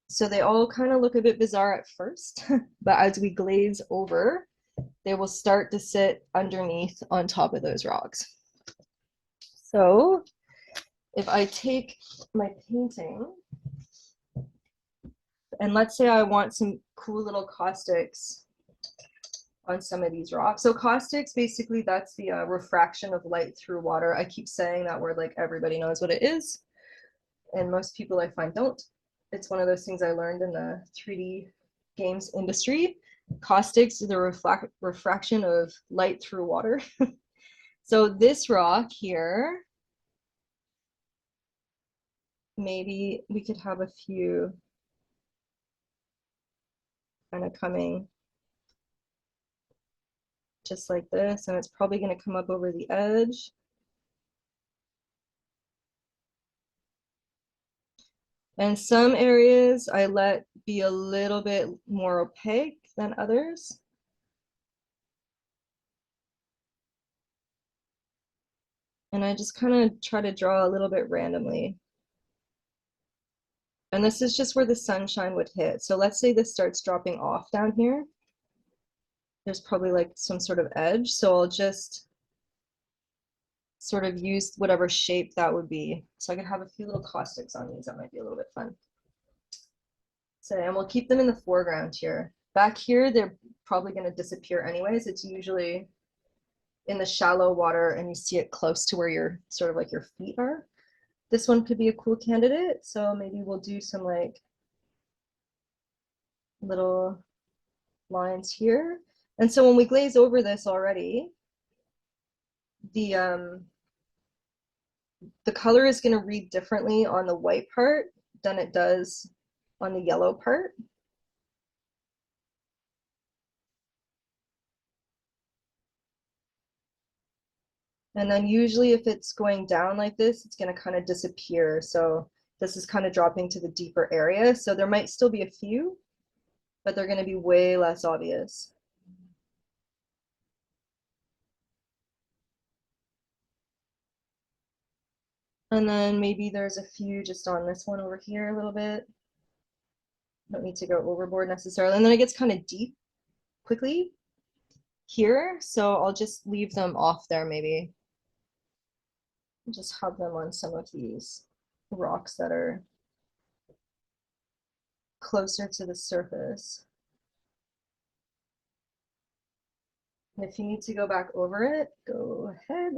So they all kind of look a bit bizarre at first, but as we glaze over, they will start to sit underneath on top of those rocks. So if I take my painting, and let's say I want some cool little caustics on some of these rocks. So caustics, basically that's the refraction of light through water. I keep saying that word like everybody knows what it is. And most people I find don't. It's one of those things I learned in the 3D games industry. Caustics is the refraction of light through water. So this rock here, maybe we could have a few kind of coming just like this, and it's probably going to come up over the edge. And some areas I let be a little bit more opaque than others. And I just kind of try to draw a little bit randomly. And this is just where the sunshine would hit. So let's say this starts dropping off down here. There's probably like some sort of edge. So I'll just sort of use whatever shape that would be. So I could have a few little caustics on these. That might be a little bit fun. So, and we'll keep them in the foreground here. Back here, they're probably going to disappear anyways. It's usually in the shallow water and you see it close to where your sort of like your feet are. This one could be a cool candidate. So maybe we'll do some like little lines here. And so when we glaze over this already, the color is going to read differently on the white part than it does on the yellow part. And then usually if it's going down like this, it's going to kind of disappear. So this is kind of dropping to the deeper area. So there might still be a few, but they're going to be way less obvious. And then maybe there's a few just on this one over here a little bit. Don't need to go overboard necessarily. And then it gets kind of deep quickly here. So I'll just leave them off there maybe. Just have them on some of these rocks that are closer to the surface. And if you need to go back over it, go ahead.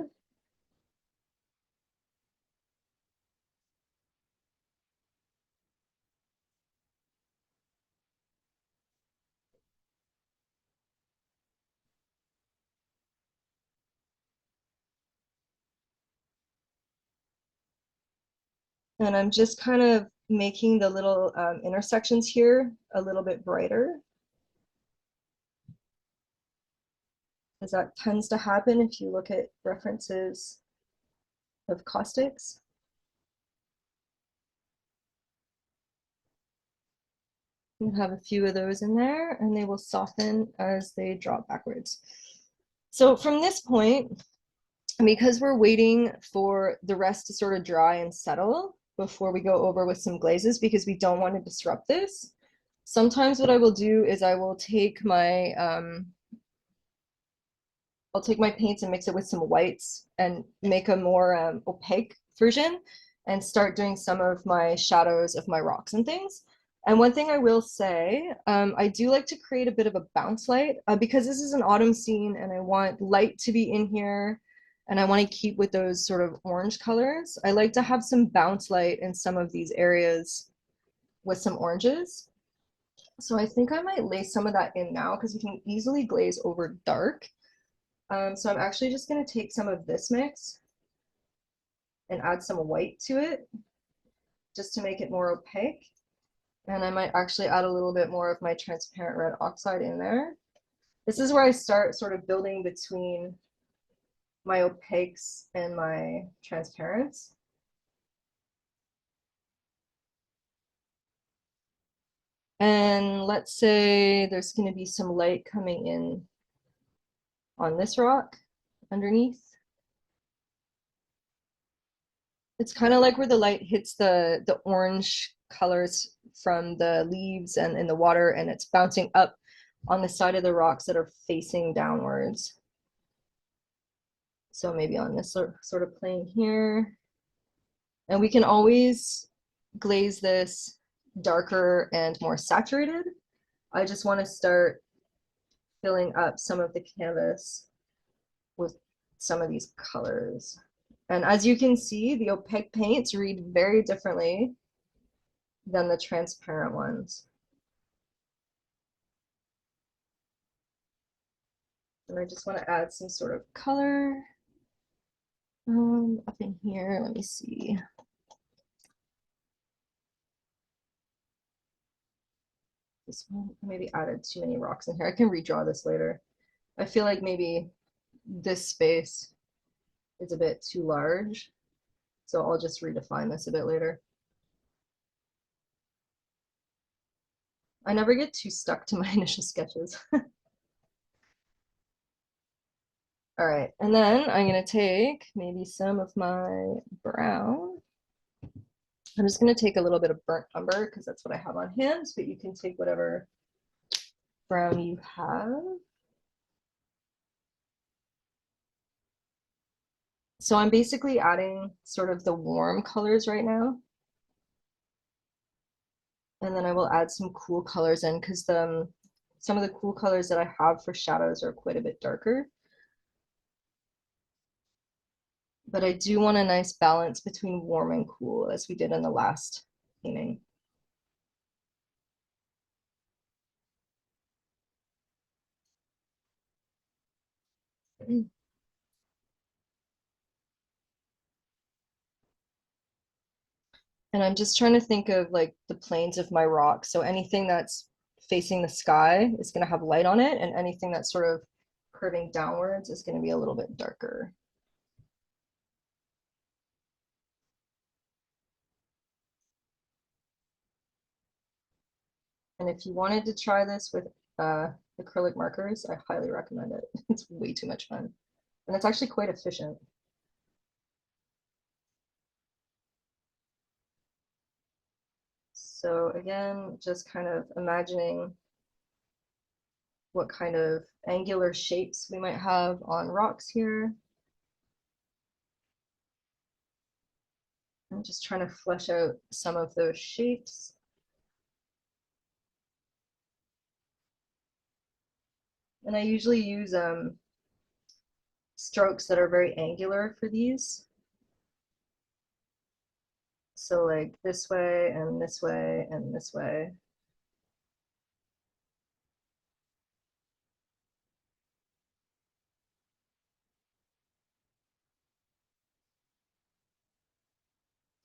And I'm just kind of making the little intersections here a little bit brighter, because that tends to happen if you look at references of caustics. You have a few of those in there, and they will soften as they drop backwards. So from this point, because we're waiting for the rest to sort of dry and settle before we go over with some glazes, because we don't want to disrupt this, sometimes what I will do is I will take my I'll take my paints and mix it with some whites and make a more opaque version and start doing some of my shadows of my rocks and things. And one thing I will say, I do like to create a bit of a bounce light because this is an autumn scene and I want light to be in here and I want to keep with those sort of orange colors. I like to have some bounce light in some of these areas with some oranges. So I think I might lay some of that in now because we can easily glaze over dark. So I'm actually just going to take some of this mix and add some white to it just to make it more opaque. And I might actually add a little bit more of my transparent red oxide in there. This is where I start sort of building between my opaques and my transparents. And let's say there's going to be some light coming in on this rock underneath. It's kind of like where the light hits the orange colors from the leaves and in the water, and it's bouncing up on the side of the rocks that are facing downwards. So maybe on this sort of plane here. And we can always glaze this darker and more saturated. I just want to start filling up some of the canvas with some of these colors. And as you can see, the opaque paints read very differently than the transparent ones. And I just want to add some sort of color up in here. Let me see. This one, maybe added too many rocks in here. I can redraw this later. I feel like maybe this space is a bit too large, so I'll just redefine this a bit later. I never get too stuck to my initial sketches. All right, and then I'm gonna take maybe some of my brown. I'm just gonna take a little bit of burnt umber because that's what I have on hand, but you can take whatever brown you have. So I'm basically adding sort of the warm colors right now. And then I will add some cool colors in because some of the cool colors that I have for shadows are quite a bit darker. But I do want a nice balance between warm and cool as we did in the last painting. And I'm just trying to think of like the planes of my rock. So anything that's facing the sky is going to have light on it, and anything that's sort of curving downwards is going to be a little bit darker. And if you wanted to try this with acrylic markers, I highly recommend it. It's way too much fun. And it's actually quite efficient. So again, just kind of imagining what kind of angular shapes we might have on rocks here. I'm just trying to flesh out some of those shapes. And I usually use strokes that are very angular for these. So like this way and this way and this way.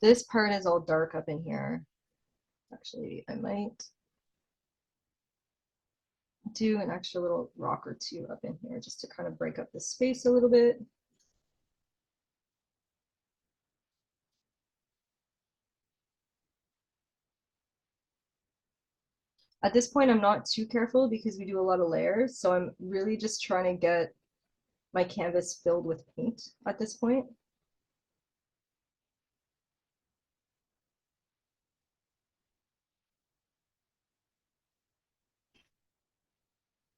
This part is all dark up in here. Actually, I might do an extra little rock or two up in here just to kind of break up the space a little bit. At this point, I'm not too careful because we do a lot of layers, so I'm really just trying to get my canvas filled with paint at this point.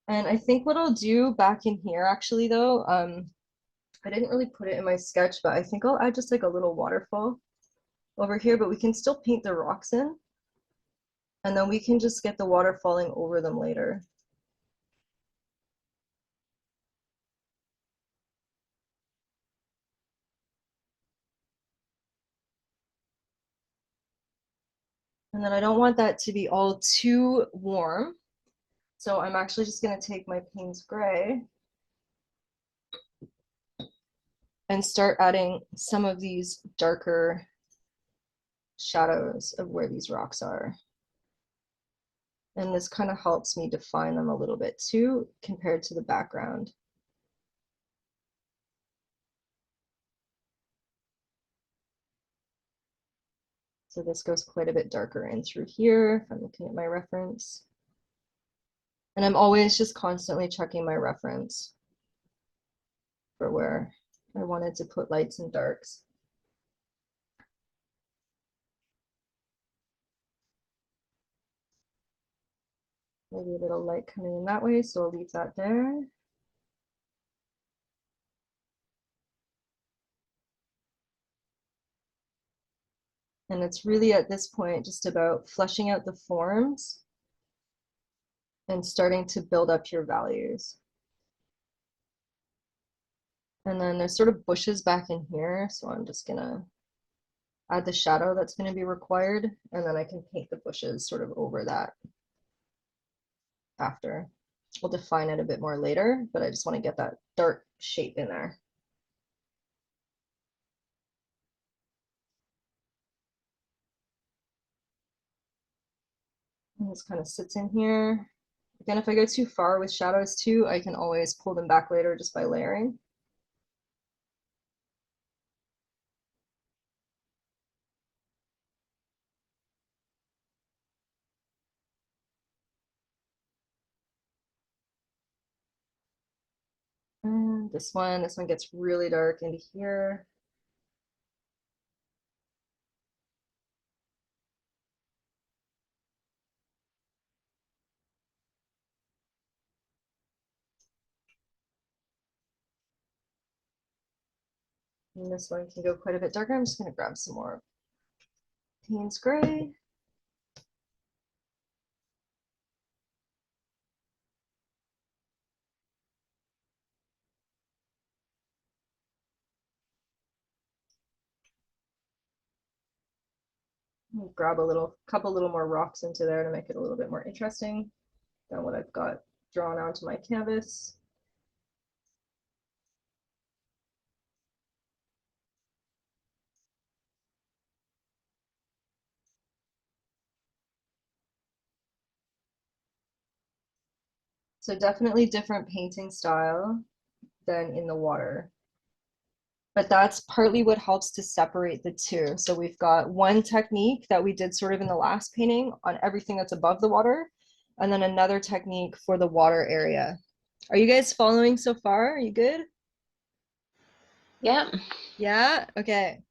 And I think what I'll do back in here actually though, I didn't really put it in my sketch, but I think I'll add just like a little waterfall over here, but we can still paint the rocks in. And then we can just get the water falling over them later. And then I don't want that to be all too warm. So I'm actually just gonna take my Payne's Gray and start adding some of these darker shadows of where these rocks are. And this kind of helps me define them a little bit too, compared to the background. So this goes quite a bit darker in through here if I'm looking at my reference. And I'm always just constantly checking my reference for where I wanted to put lights and darks. Maybe a little light coming in that way, so I'll leave that there. And it's really at this point just about fleshing out the forms and starting to build up your values. And then there's sort of bushes back in here, so I'm just gonna add the shadow that's gonna be required, and then I can paint the bushes sort of over that after. We'll define it a bit more later, but I just want to get that dark shape in there. And this kind of sits in here. Again, if I go too far with shadows too, I can always pull them back later just by layering. And this one gets really dark into here. And this one can go quite a bit darker. I'm just going to grab some more Payne's Gray. Grab a couple little more rocks into there to make it a little bit more interesting than what I've got drawn onto my canvas. So definitely different painting style than in the water. But that's partly what helps to separate the two. So we've got one technique that we did sort of in the last painting on everything that's above the water, and then another technique for the water area. Are you guys following so far? Are you good? Yep. Yeah? Okay.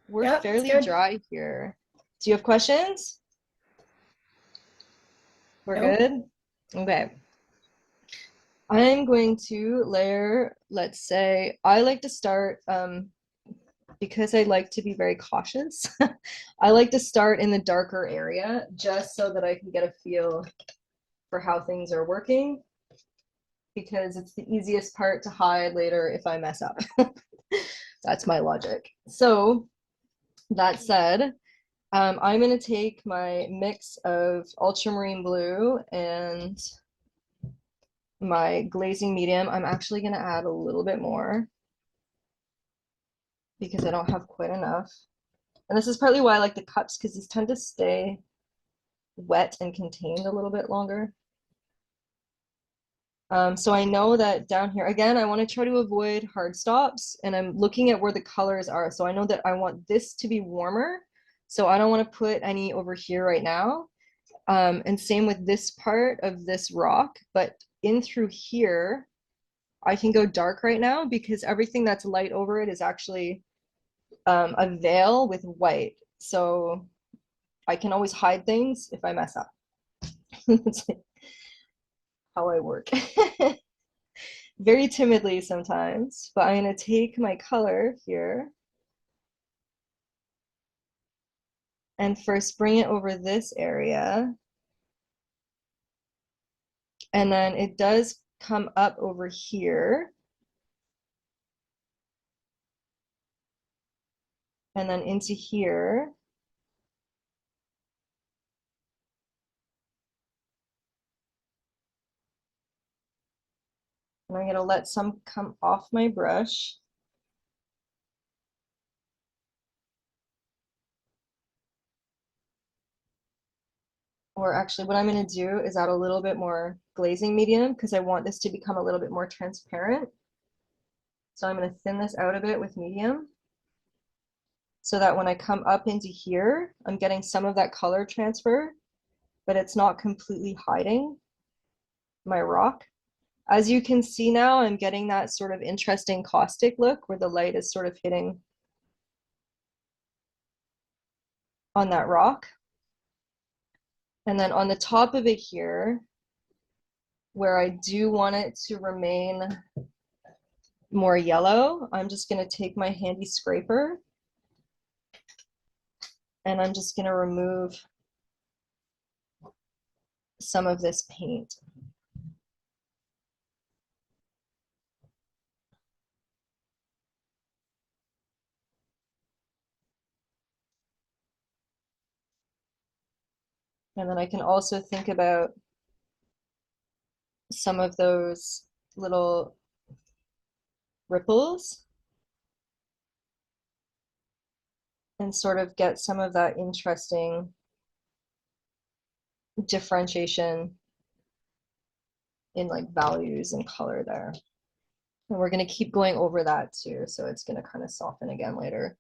We're Yep, fairly good. dry here. Do you have questions? We're Nope. good? Okay. I'm going to layer, let's say, I like to start, because I like to be very cautious, I like to start in the darker area just so that I can get a feel for how things are working, because it's the easiest part to hide later if I mess up. That's my logic. So that said, I'm going to take my mix of ultramarine blue and my glazing medium. I'm actually going to add a little bit more because I don't have quite enough. And this is partly why I like the cups, because these tend to stay wet and contained a little bit longer. So I know that down here, again, I want to try to avoid hard stops, and I'm looking at where the colors are. So I know that I want this to be warmer, so I don't want to put any over here right now. And same with this part of this rock, but in through here, I can go dark right now because everything that's light over it is actually a veil with white. So I can always hide things if I mess up. That's how I work. Very timidly sometimes, but I'm going to take my color here and first bring it over this area. And then it does come up over here. And then into here. And I'm going to let some come off my brush. Or actually what I'm going to do is add a little bit more glazing medium because I want this to become a little bit more transparent. So I'm going to thin this out a bit with medium so that when I come up into here, I'm getting some of that color transfer, but it's not completely hiding my rock. As you can see now, I'm getting that sort of interesting caustic look where the light is sort of hitting on that rock. And then on the top of it here, where I do want it to remain more yellow, I'm just going to take my handy scraper and I'm just going to remove some of this paint. And then I can also think about some of those little ripples and sort of get some of that interesting differentiation in like values and color there. And we're going to keep going over that too, so it's going to kind of soften again later.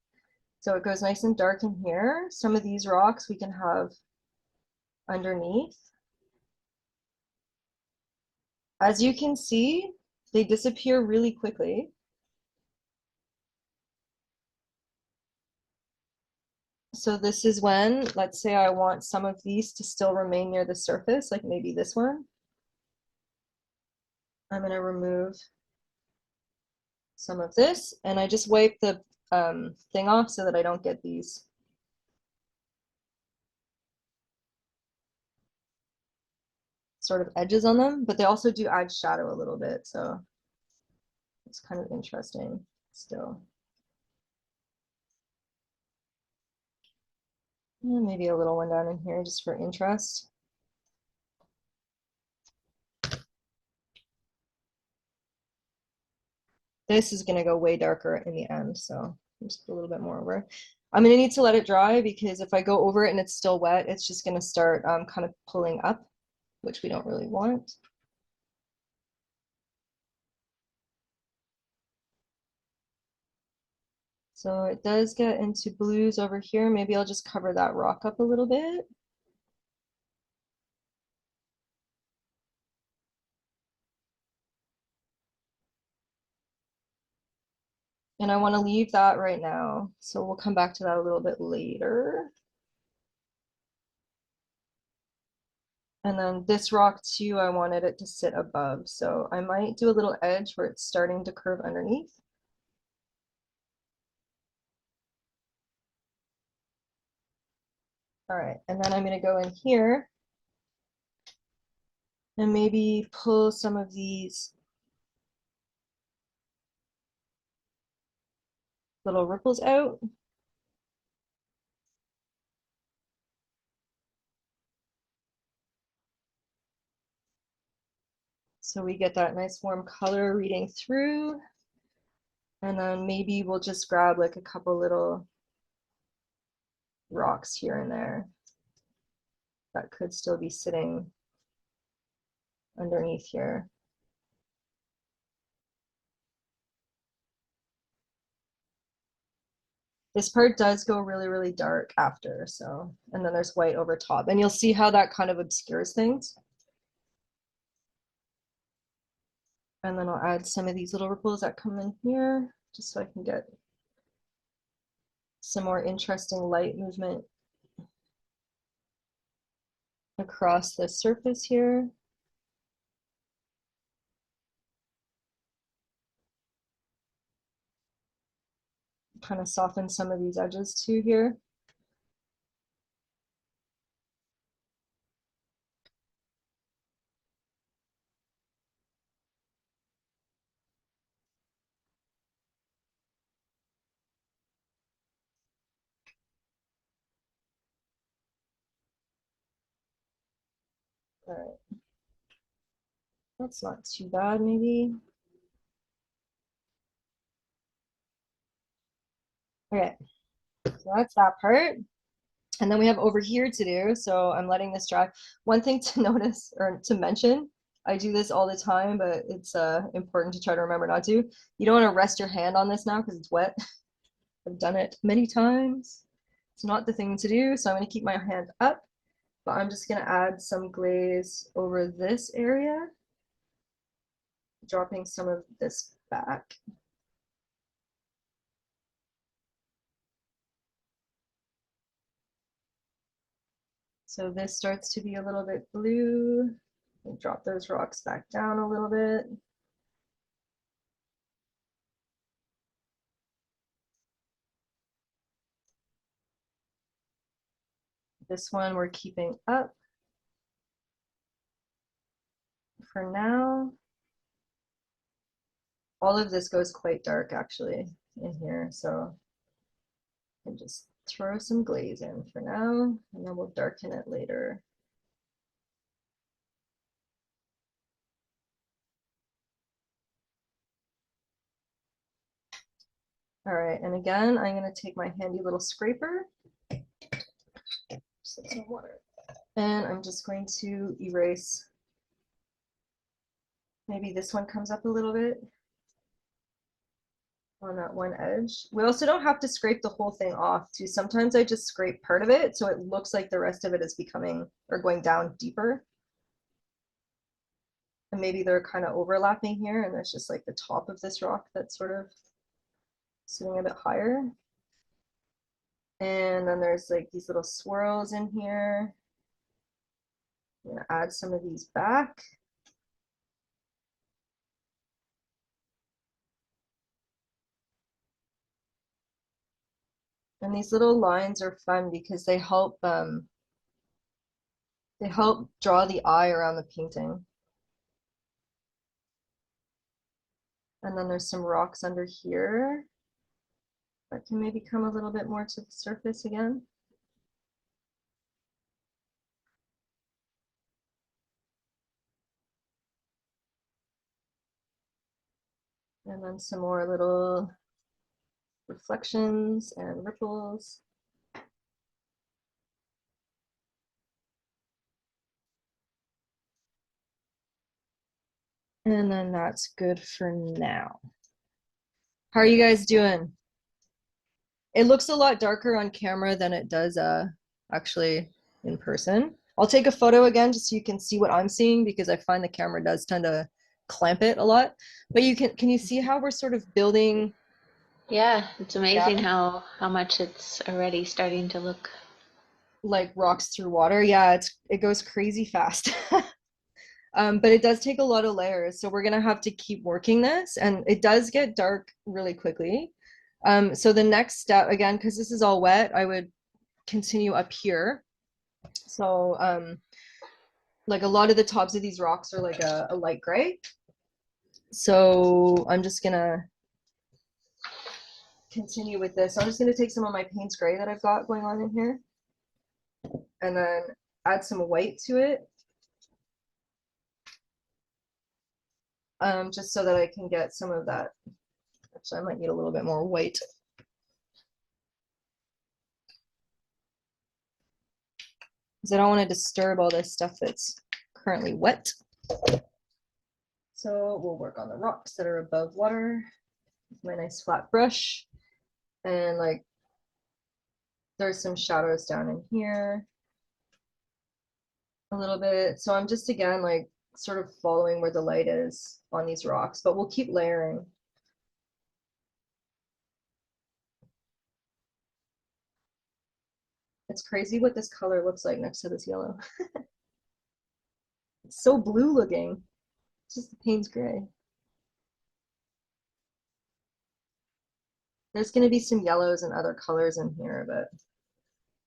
So it goes nice and dark in here. Some of these rocks we can have underneath. As you can see, they disappear really quickly. So this is when, let's say I want some of these to still remain near the surface, like maybe this one. I'm going to remove some of this, and I just wipe the thing off so that I don't get these sort of edges on them, but they also do add shadow a little bit, so it's kind of interesting still. And maybe a little one down in here just for interest. This is going to go way darker in the end, so just put a little bit more over. I'm going to need to let it dry because if I go over it and it's still wet, it's just going to start kind of pulling up, which we don't really want. So it does get into blues over here. Maybe I'll just cover that rock up a little bit. And I want to leave that right now. So we'll come back to that a little bit later. And then this rock too, I wanted it to sit above. So I might do a little edge where it's starting to curve underneath. All right, and then I'm going to go in here and maybe pull some of these little ripples out. So we get that nice warm color reading through. And then maybe we'll just grab like a couple little rocks here and there that could still be sitting underneath here. This part does go really, really dark after, so, and then there's white over top, and you'll see how that kind of obscures things. And then I'll add some of these little ripples that come in here, just so I can get some more interesting light movement across the surface here. Kind of soften some of these edges too here. All right, that's not too bad, maybe. Okay, so that's that part. And then we have over here to do, so I'm letting this dry. One thing to notice or to mention, I do this all the time, but it's important to try to remember not to. You don't want to rest your hand on this now because it's wet. I've done it many times. It's not the thing to do, so I'm going to keep my hand up, but I'm just going to add some glaze over this area, dropping some of this back. So this starts to be a little bit blue. We'll drop those rocks back down a little bit. This one we're keeping up for now. All of this goes quite dark actually in here, so I can just throw some glaze in for now, and then we'll darken it later. All right, and again, I'm going to take my handy little scraper, some water, and I'm just going to erase. Maybe this one comes up a little bit on that one edge. We also don't have to scrape the whole thing off too. Sometimes I just scrape part of it so it looks like the rest of it is becoming or going down deeper. And maybe they're kind of overlapping here, and there's just like the top of this rock that's sort of sitting a bit higher. And then there's like these little swirls in here. I'm gonna add some of these back. And these little lines are fun because they help draw the eye around the painting. And then there's some rocks under here that can maybe come a little bit more to the surface again. And then some more little reflections and ripples. And then that's good for now. How are you guys doing? It looks a lot darker on camera than it does actually in person. I'll take a photo again just so you can see what I'm seeing, because I find the camera does tend to clamp it a lot. But can you see how we're sort of building? Yeah, it's amazing Yeah. how much it's already starting to look. Like rocks through water. Yeah, it goes crazy fast. But it does take a lot of layers, so we're gonna have to keep working this, and it does get dark really quickly. So the next step, again, because this is all wet, I would continue up here. So like a lot of the tops of these rocks are like a light gray. So I'm just gonna continue with this. So I'm just gonna take some of my Payne's Gray that I've got going on in here, and then add some white to it. Just so that I can get some of that. Actually, I might need a little bit more white. because I don't want to disturb all this stuff that's currently wet. So we'll work on the rocks that are above water with my nice flat brush. And like there's some shadows down in here a little bit. So I'm just again like sort of following where the light is on these rocks, but we'll keep layering. It's crazy what this color looks like next to this yellow. It's so blue looking. It's just the Payne's gray. There's going to be some yellows and other colors in here, but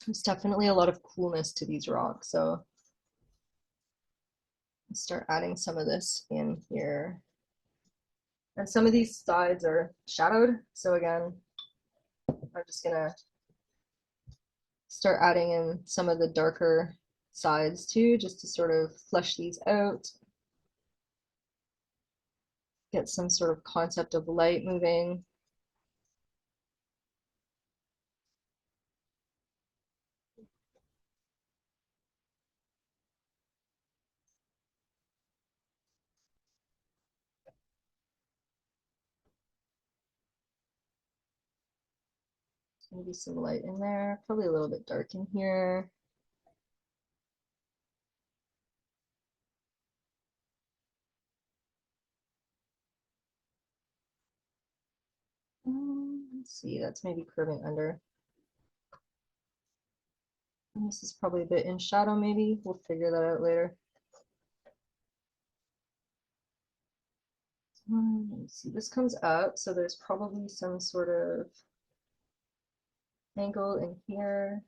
there's definitely a lot of coolness to these rocks. So I'll start adding some of this in here. And some of these sides are shadowed. So again, I'm just going to start adding in some of the darker sides too, just to sort of flesh these out. Get some sort of concept of light moving. Maybe some light in there, probably a little bit dark in here. Let's see, that's maybe curving under. And this is probably a bit in shadow, maybe. We'll figure that out later. Let's see, this comes up, so there's probably some sort of angle in here.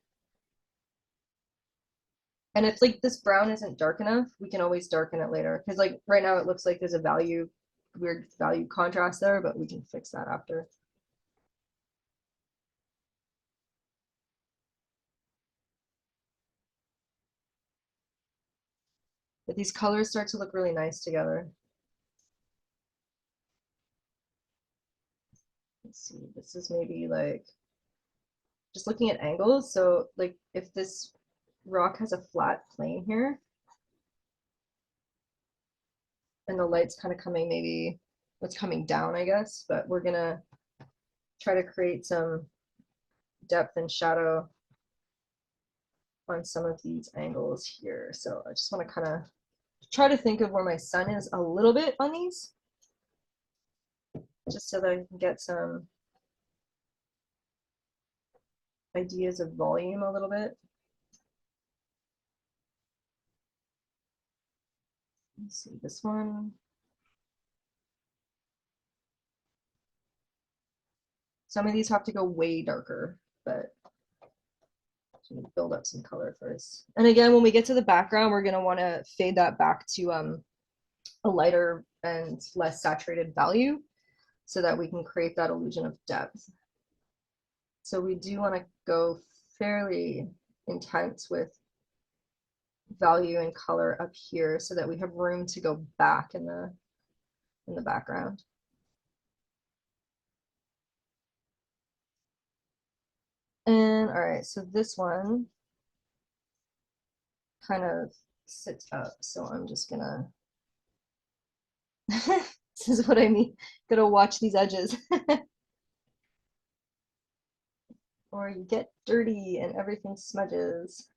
And if like this brown isn't dark enough, we can always darken it later. Because like right now it looks like there's a weird value contrast there, but we can fix that after. But these colors start to look really nice together. Let's see, this is maybe like just looking at angles. So like if this rock has a flat plane here and the light's kind of coming, maybe it's coming down, I guess, but we're gonna try to create some depth and shadow on some of these angles here. So I just want to kind of try to think of where my sun is a little bit on these, just so that I can get some ideas of volume a little bit. Let's see this one. Some of these have to go way darker, but build up some color first. And again, when we get to the background, we're going to want to fade that back to a lighter and less saturated value so that we can create that illusion of depth. So we do want to go fairly intense with value and color up here so that we have room to go back in the background. And all right, so this one kind of sits up. So I'm just gonna, this is what I mean, gotta watch these edges. Or you get dirty and everything smudges.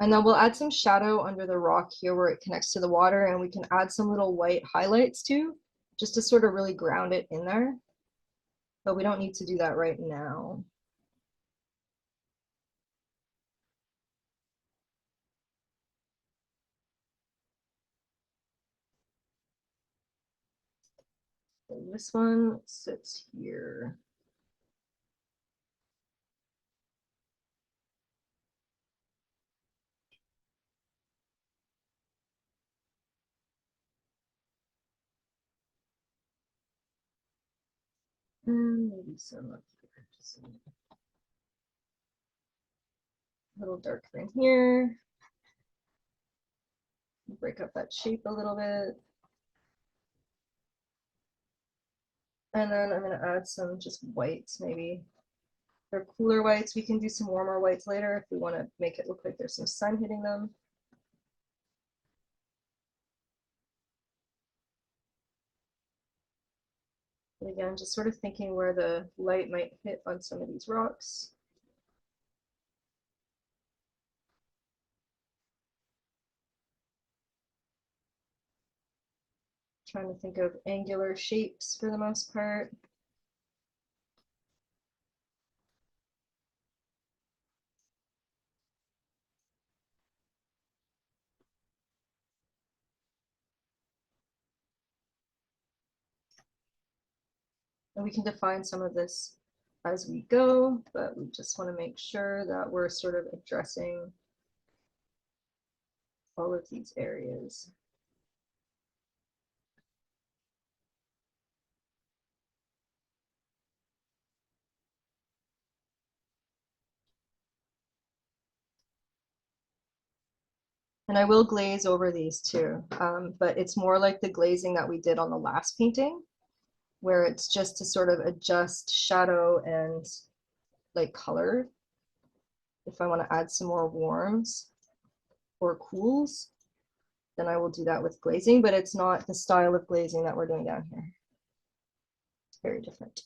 And then we'll add some shadow under the rock here where it connects to the water, and we can add some little white highlights too, just to sort of really ground it in there. But we don't need to do that right now. So this one sits here. And maybe some up here, just a little darker in here. Break up that shape a little bit. And then I'm gonna add some just whites, maybe. They're cooler whites. We can do some warmer whites later if we want to make it look like there's some sun hitting them. And again, just sort of thinking where the light might hit on some of these rocks. Trying to think of angular shapes for the most part. And we can define some of this as we go, but we just want to make sure that we're sort of addressing all of these areas. And I will glaze over these too, but it's more like the glazing that we did on the last painting, where it's just to sort of adjust shadow and like color. If I want to add some more warms or cools, then I will do that with glazing, but it's not the style of glazing that we're doing down here. It's very different.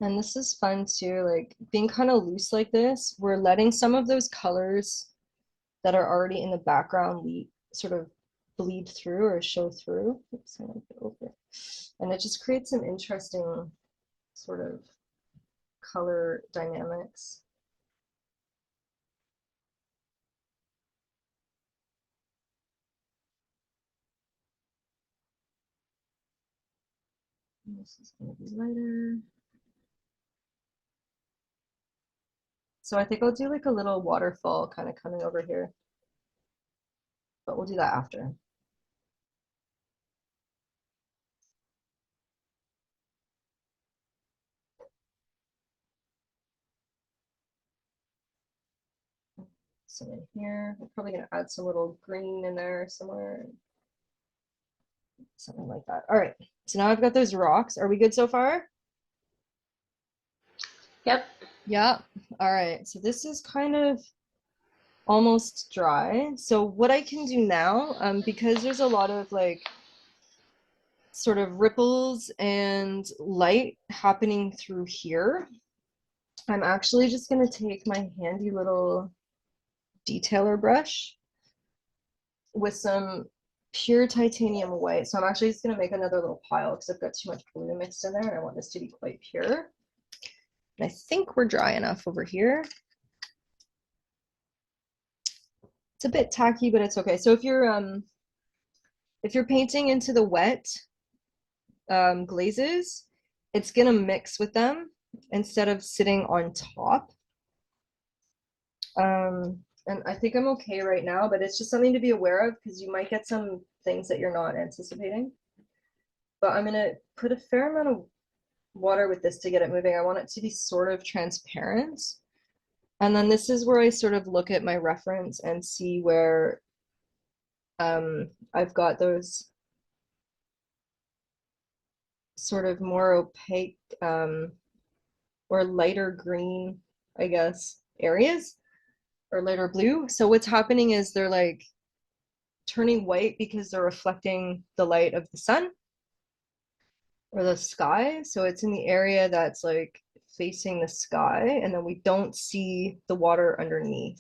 And this is fun too, like being kind of loose like this, we're letting some of those colors that are already in the background sort of bleed through or show through. Oops, I'm gonna put over. And it just creates some interesting sort of color dynamics. And this is gonna be lighter. So I think I'll do like a little waterfall kind of coming over here, but we'll do that after. Some in here. I'm probably gonna add some little green in there somewhere. Something like that. All right, so now I've got those rocks. Are we good so far? Yep. Yeah. All right, so this is kind of almost dry. So what I can do now, because there's a lot of like sort of ripples and light happening through here, I'm actually just gonna take my handy little detailer brush with some pure titanium white. So I'm actually just gonna make another little pile because I've got too much blue mixed in there and I want this to be quite pure. And I think we're dry enough over here. It's a bit tacky, but it's okay. So if you're painting into the wet glazes, it's gonna mix with them instead of sitting on top. And I think I'm okay right now, but it's just something to be aware of because you might get some things that you're not anticipating. But I'm gonna put a fair amount of water with this to get it moving. I want it to be sort of transparent. And then this is where I sort of look at my reference and see where I've got those sort of more opaque or lighter green, I guess, areas or lighter blue. So what's happening is they're like turning white because they're reflecting the light of the sun or the sky. So it's in the area that's like facing the sky, and then we don't see the water underneath.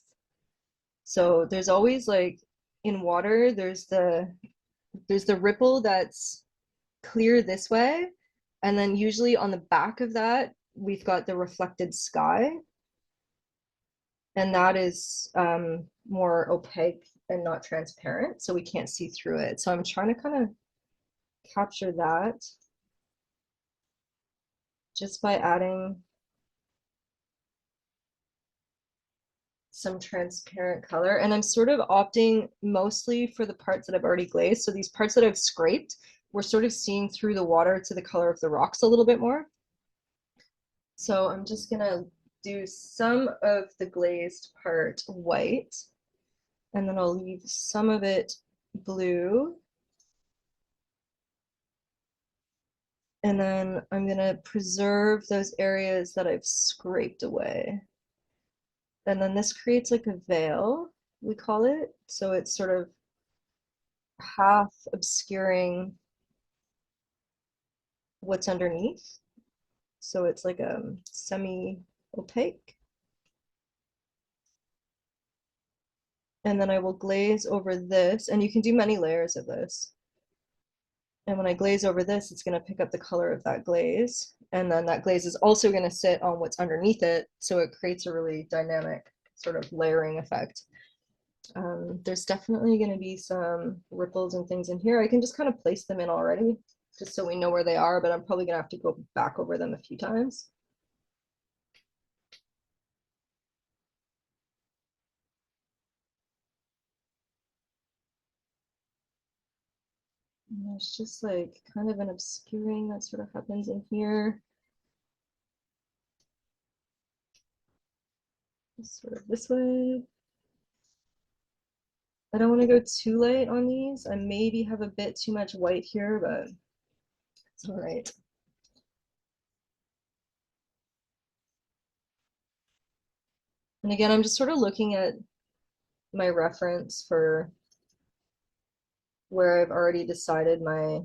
So there's always like in water, there's the ripple that's clear this way, and then usually on the back of that, we've got the reflected sky, and that is more opaque and not transparent, so we can't see through it. So I'm trying to kind of capture that just by adding some transparent color. And I'm sort of opting mostly for the parts that I've already glazed. So these parts that I've scraped, we're sort of seeing through the water to the color of the rocks a little bit more. So I'm just gonna do some of the glazed part white, and then I'll leave some of it blue. And then I'm gonna preserve those areas that I've scraped away. And then this creates like a veil, we call it. So it's sort of half obscuring what's underneath. So it's like a semi-opaque. And then I will glaze over this, and you can do many layers of this. And when I glaze over this, it's going to pick up the color of that glaze. And then that glaze is also going to sit on what's underneath it. So it creates a really dynamic sort of layering effect. There's definitely going to be some ripples and things in here. I can just kind of place them in already, just so we know where they are, but I'm probably going to have to go back over them a few times. And there's just like kind of an obscuring that sort of happens in here. Just sort of this way. I don't want to go too light on these. I maybe have a bit too much white here, but it's all right. And again, I'm just sort of looking at my reference for where I've already decided my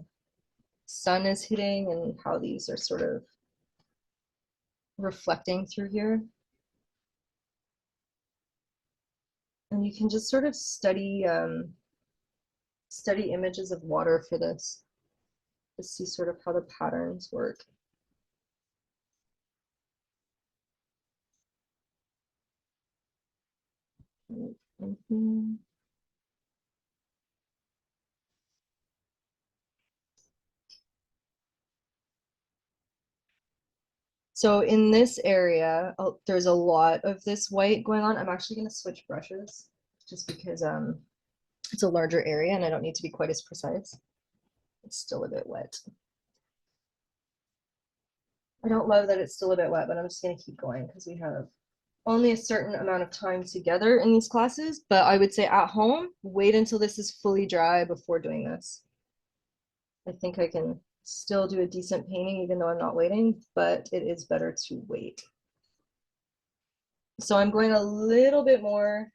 sun is hitting and how these are sort of reflecting through here. And you can just sort of study images of water for this to see sort of how the patterns work. Mm-hmm. So in this area, there's a lot of this white going on. I'm actually going to switch brushes just because it's a larger area and I don't need to be quite as precise. It's still a bit wet. I don't love that it's still a bit wet, but I'm just going to keep going because we have only a certain amount of time together in these classes. But I would say at home, wait until this is fully dry before doing this. I think I can still do a decent painting even though I'm not waiting, but it is better to wait. So I'm going a little bit more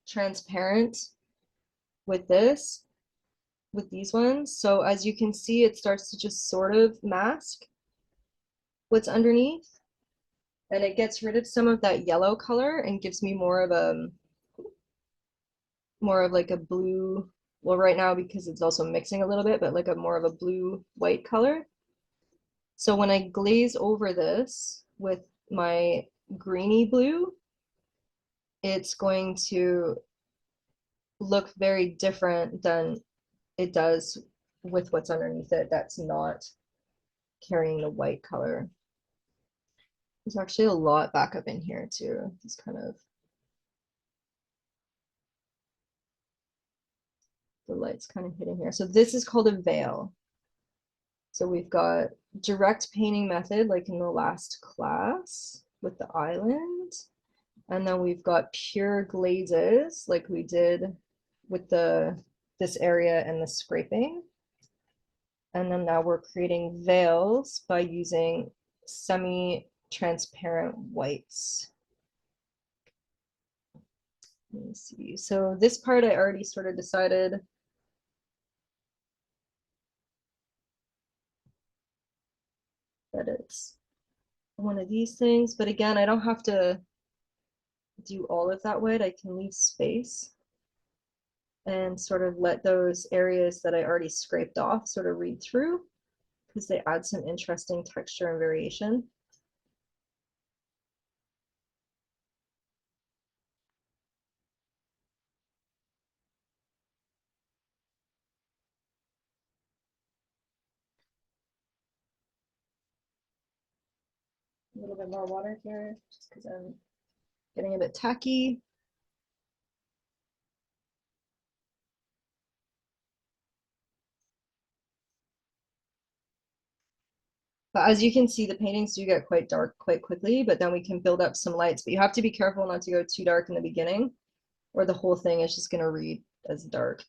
transparent with this, with these ones. So as you can see, it starts to just sort of mask what's underneath, and it gets rid of some of that yellow color and gives me more of like a blue, well right now because it's also mixing a little bit, but like a more of a blue white color. So when I glaze over this with my greeny blue, it's going to look very different than it does with what's underneath it that's not carrying the white color. There's actually a lot back up in here too. Just kind of the light's kind of hitting here. So this is called a veil. So we've got direct painting method like in the last class with the island. And then we've got pure glazes like we did with this area and the scraping. And then now we're creating veils by using semi-transparent whites. Let me see. So this part I already sort of decided that it's one of these things, but again, I don't have to do all of that white. I can leave space and sort of let those areas that I already scraped off sort of read through because they add some interesting texture and variation. A little bit more water here just because I'm getting a bit tacky. But as you can see, the paintings do get quite dark quite quickly, but then we can build up some lights. But you have to be careful not to go too dark in the beginning, or the whole thing is just going to read as dark.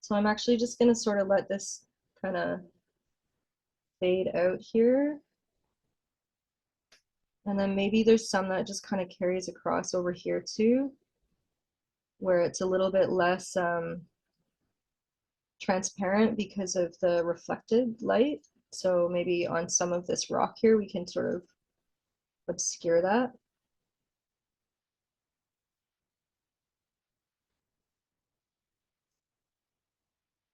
So I'm actually just going to sort of let this kind of fade out here. And then maybe there's some that just kind of carries across over here too, where it's a little bit less transparent because of the reflected light. So maybe on some of this rock here, we can sort of obscure that.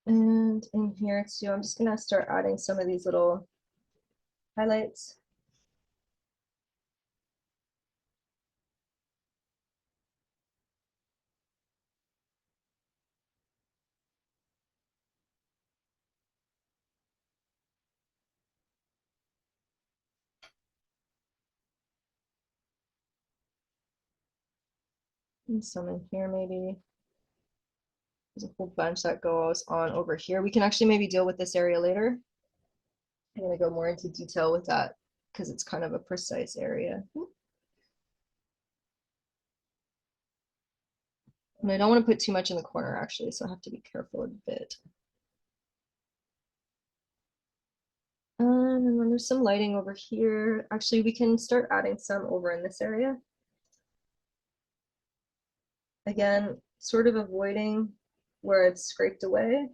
And in here too, I'm just gonna start adding some of these little highlights. And some in here maybe. There's a whole bunch that goes on over here. We can actually maybe deal with this area later. I'm gonna go more into detail with that because it's kind of a precise area. And I don't want to put too much in the corner actually, so I have to be careful a bit. And then there's some lighting over here. Actually, we can start adding some over in this area. Again, sort of avoiding where it's scraped away.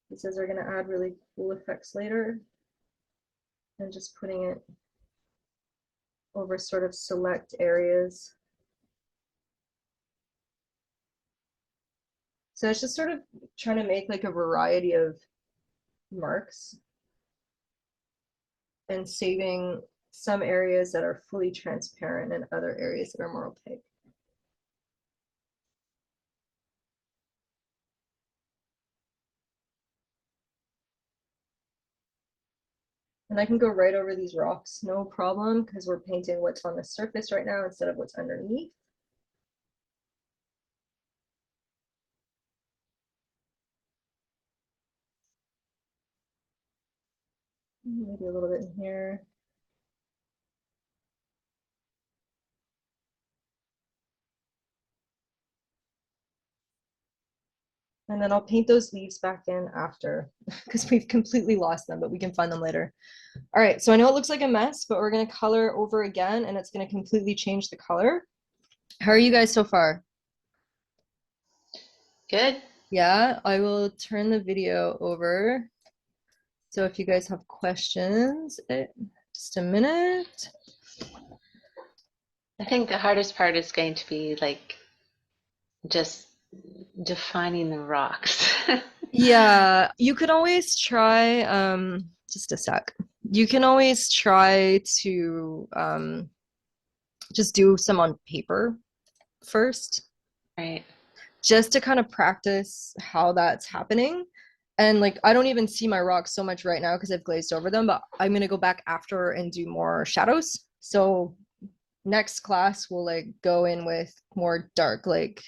These are going to add really cool effects later. And just putting it over sort of select areas. So it's just sort of trying to make like a variety of marks and saving some areas that are fully transparent and other areas that are more opaque. And I can go right over these rocks, no problem, because we're painting what's on the surface right now instead of what's underneath. Maybe a little bit in here. And then I'll paint those leaves back in after because we've completely lost them, but we can find them later. All right, so I know it looks like a mess, but we're gonna color over again and it's gonna completely change the color. How are you guys so far? Good. Yeah, I will turn the video over. So if you guys have questions, just a minute. I think the hardest part is going to be like just defining the rocks. Yeah, you could always try, just a sec. You can always try to just do some on paper first, Right. just to kind of practice how that's happening. And like, I don't even see my rocks so much right now because I've glazed over them, but I'm gonna go back after and do more shadows. So next class we'll like go in with more dark, like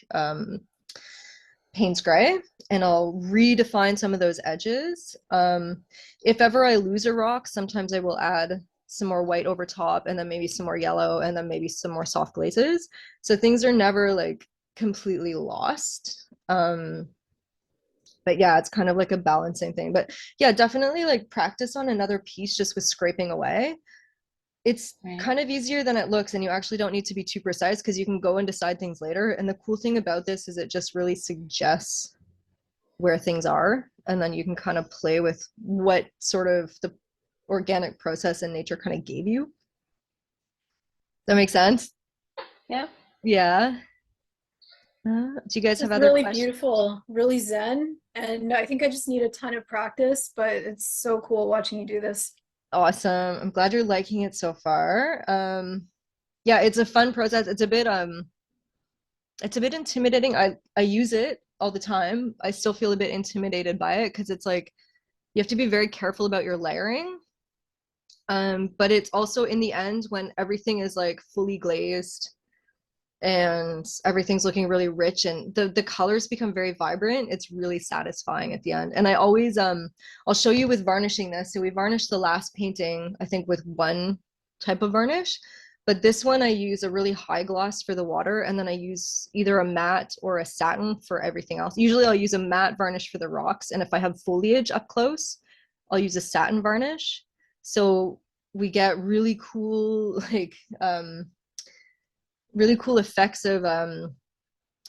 Payne's gray, and I'll redefine some of those edges. If ever I lose a rock, sometimes I will add some more white over top and then maybe some more yellow and then maybe some more soft glazes. So things are never like completely lost. But yeah, it's kind of like a balancing thing. But yeah, definitely like practice on another piece just with scraping away. It's Right. kind of easier than it looks, and you actually don't need to be too precise because you can go and decide things later. And the cool thing about this is it just really suggests where things are, and then you can kind of play with what sort of the organic process in nature kind of gave you. That makes sense? Yep. Yeah. Do you guys have It's other really questions? beautiful, really zen. And I think I just need a ton of practice, but it's so cool watching you do this. Awesome. I'm glad you're liking it so far. Yeah, it's a fun process. It's a bit intimidating. I use it all the time. I still feel a bit intimidated by it because it's like you have to be very careful about your layering. But it's also in the end when everything is like fully glazed and everything's looking really rich, and the colors become very vibrant. It's really satisfying at the end. And I always I'll show you with varnishing this. So we varnished the last painting, I think, with one type of varnish, but this one I use a really high gloss for the water, and then I use either a matte or a satin for everything else. Usually I'll use a matte varnish for the rocks, and if I have foliage up close, I'll use a satin varnish. So we get really cool, like really cool effects of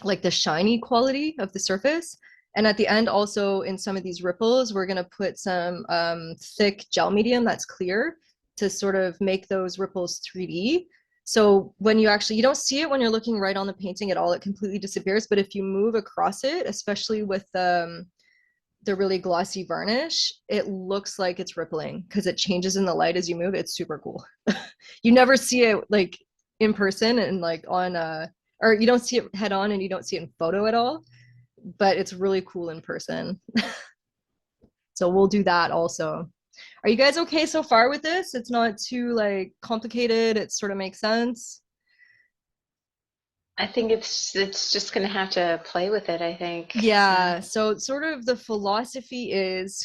like the shiny quality of the surface. And at the end, also in some of these ripples, we're going to put some thick gel medium that's clear to sort of make those ripples 3D. So when you actually, you don't see it when you're looking right on the painting at all, it completely disappears. But if you move across it, especially with the really glossy varnish, it looks like it's rippling because it changes in the light as you move. It's super cool. You never see it like in person and like on or you don't see it head on and you don't see it in photo at all, but it's really cool in person. So we'll do that also. Are you guys okay so far with this? It's not too like complicated. It sort of makes sense. I think it's just gonna have to play with it, I think. Yeah. So sort of the philosophy is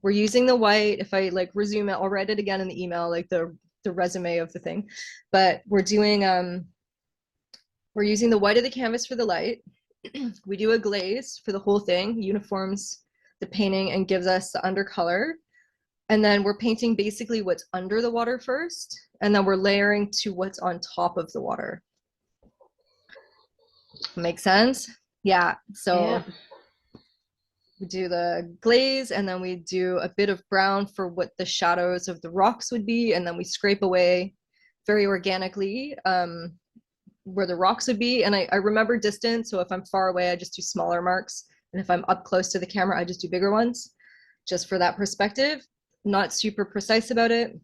we're using the white. If I like resume it, I'll write it again in the email, like the resume of the thing. But we're using the white of the canvas for the light. We do a glaze for the whole thing, uniforms the painting and gives us the undercolor. And then we're painting basically what's under the water first, and then we're layering to what's on top of the water. Make sense? Yeah. So Yeah. we do the glaze, and then we do a bit of brown for what the shadows of the rocks would be, and then we scrape away very organically where the rocks would be. And I remember distance, so if I'm far away, I just do smaller marks, and if I'm up close to the camera, I just do bigger ones, just for that perspective. Not super precise about it.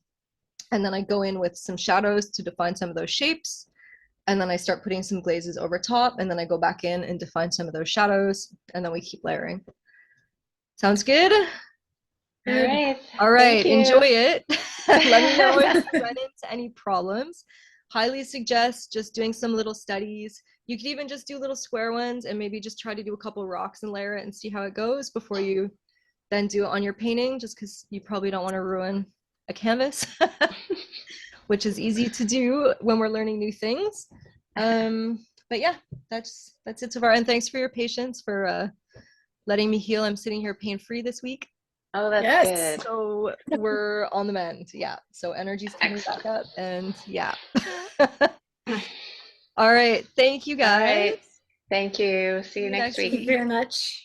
And then I go in with some shadows to define some of those shapes, and then I start putting some glazes over top, and then I go back in and define some of those shadows, and then we keep layering. Sounds good? All right. All right, Thank you. enjoy it. Let me know if you run into any problems. Highly suggest just doing some little studies. You could even just do little square ones and maybe just try to do a couple rocks and layer it and see how it goes before you then do it on your painting, just because you probably don't want to ruin a canvas, which is easy to do when we're learning new things. But yeah, that's it so far. And thanks for your patience for letting me heal. I'm sitting here pain-free this week. Oh, that's Yes. good. So we're on the mend. Yeah. So energy's coming back up, and yeah. All right. Thank you All guys. right. Thank you. See you next next week. Thank you very much.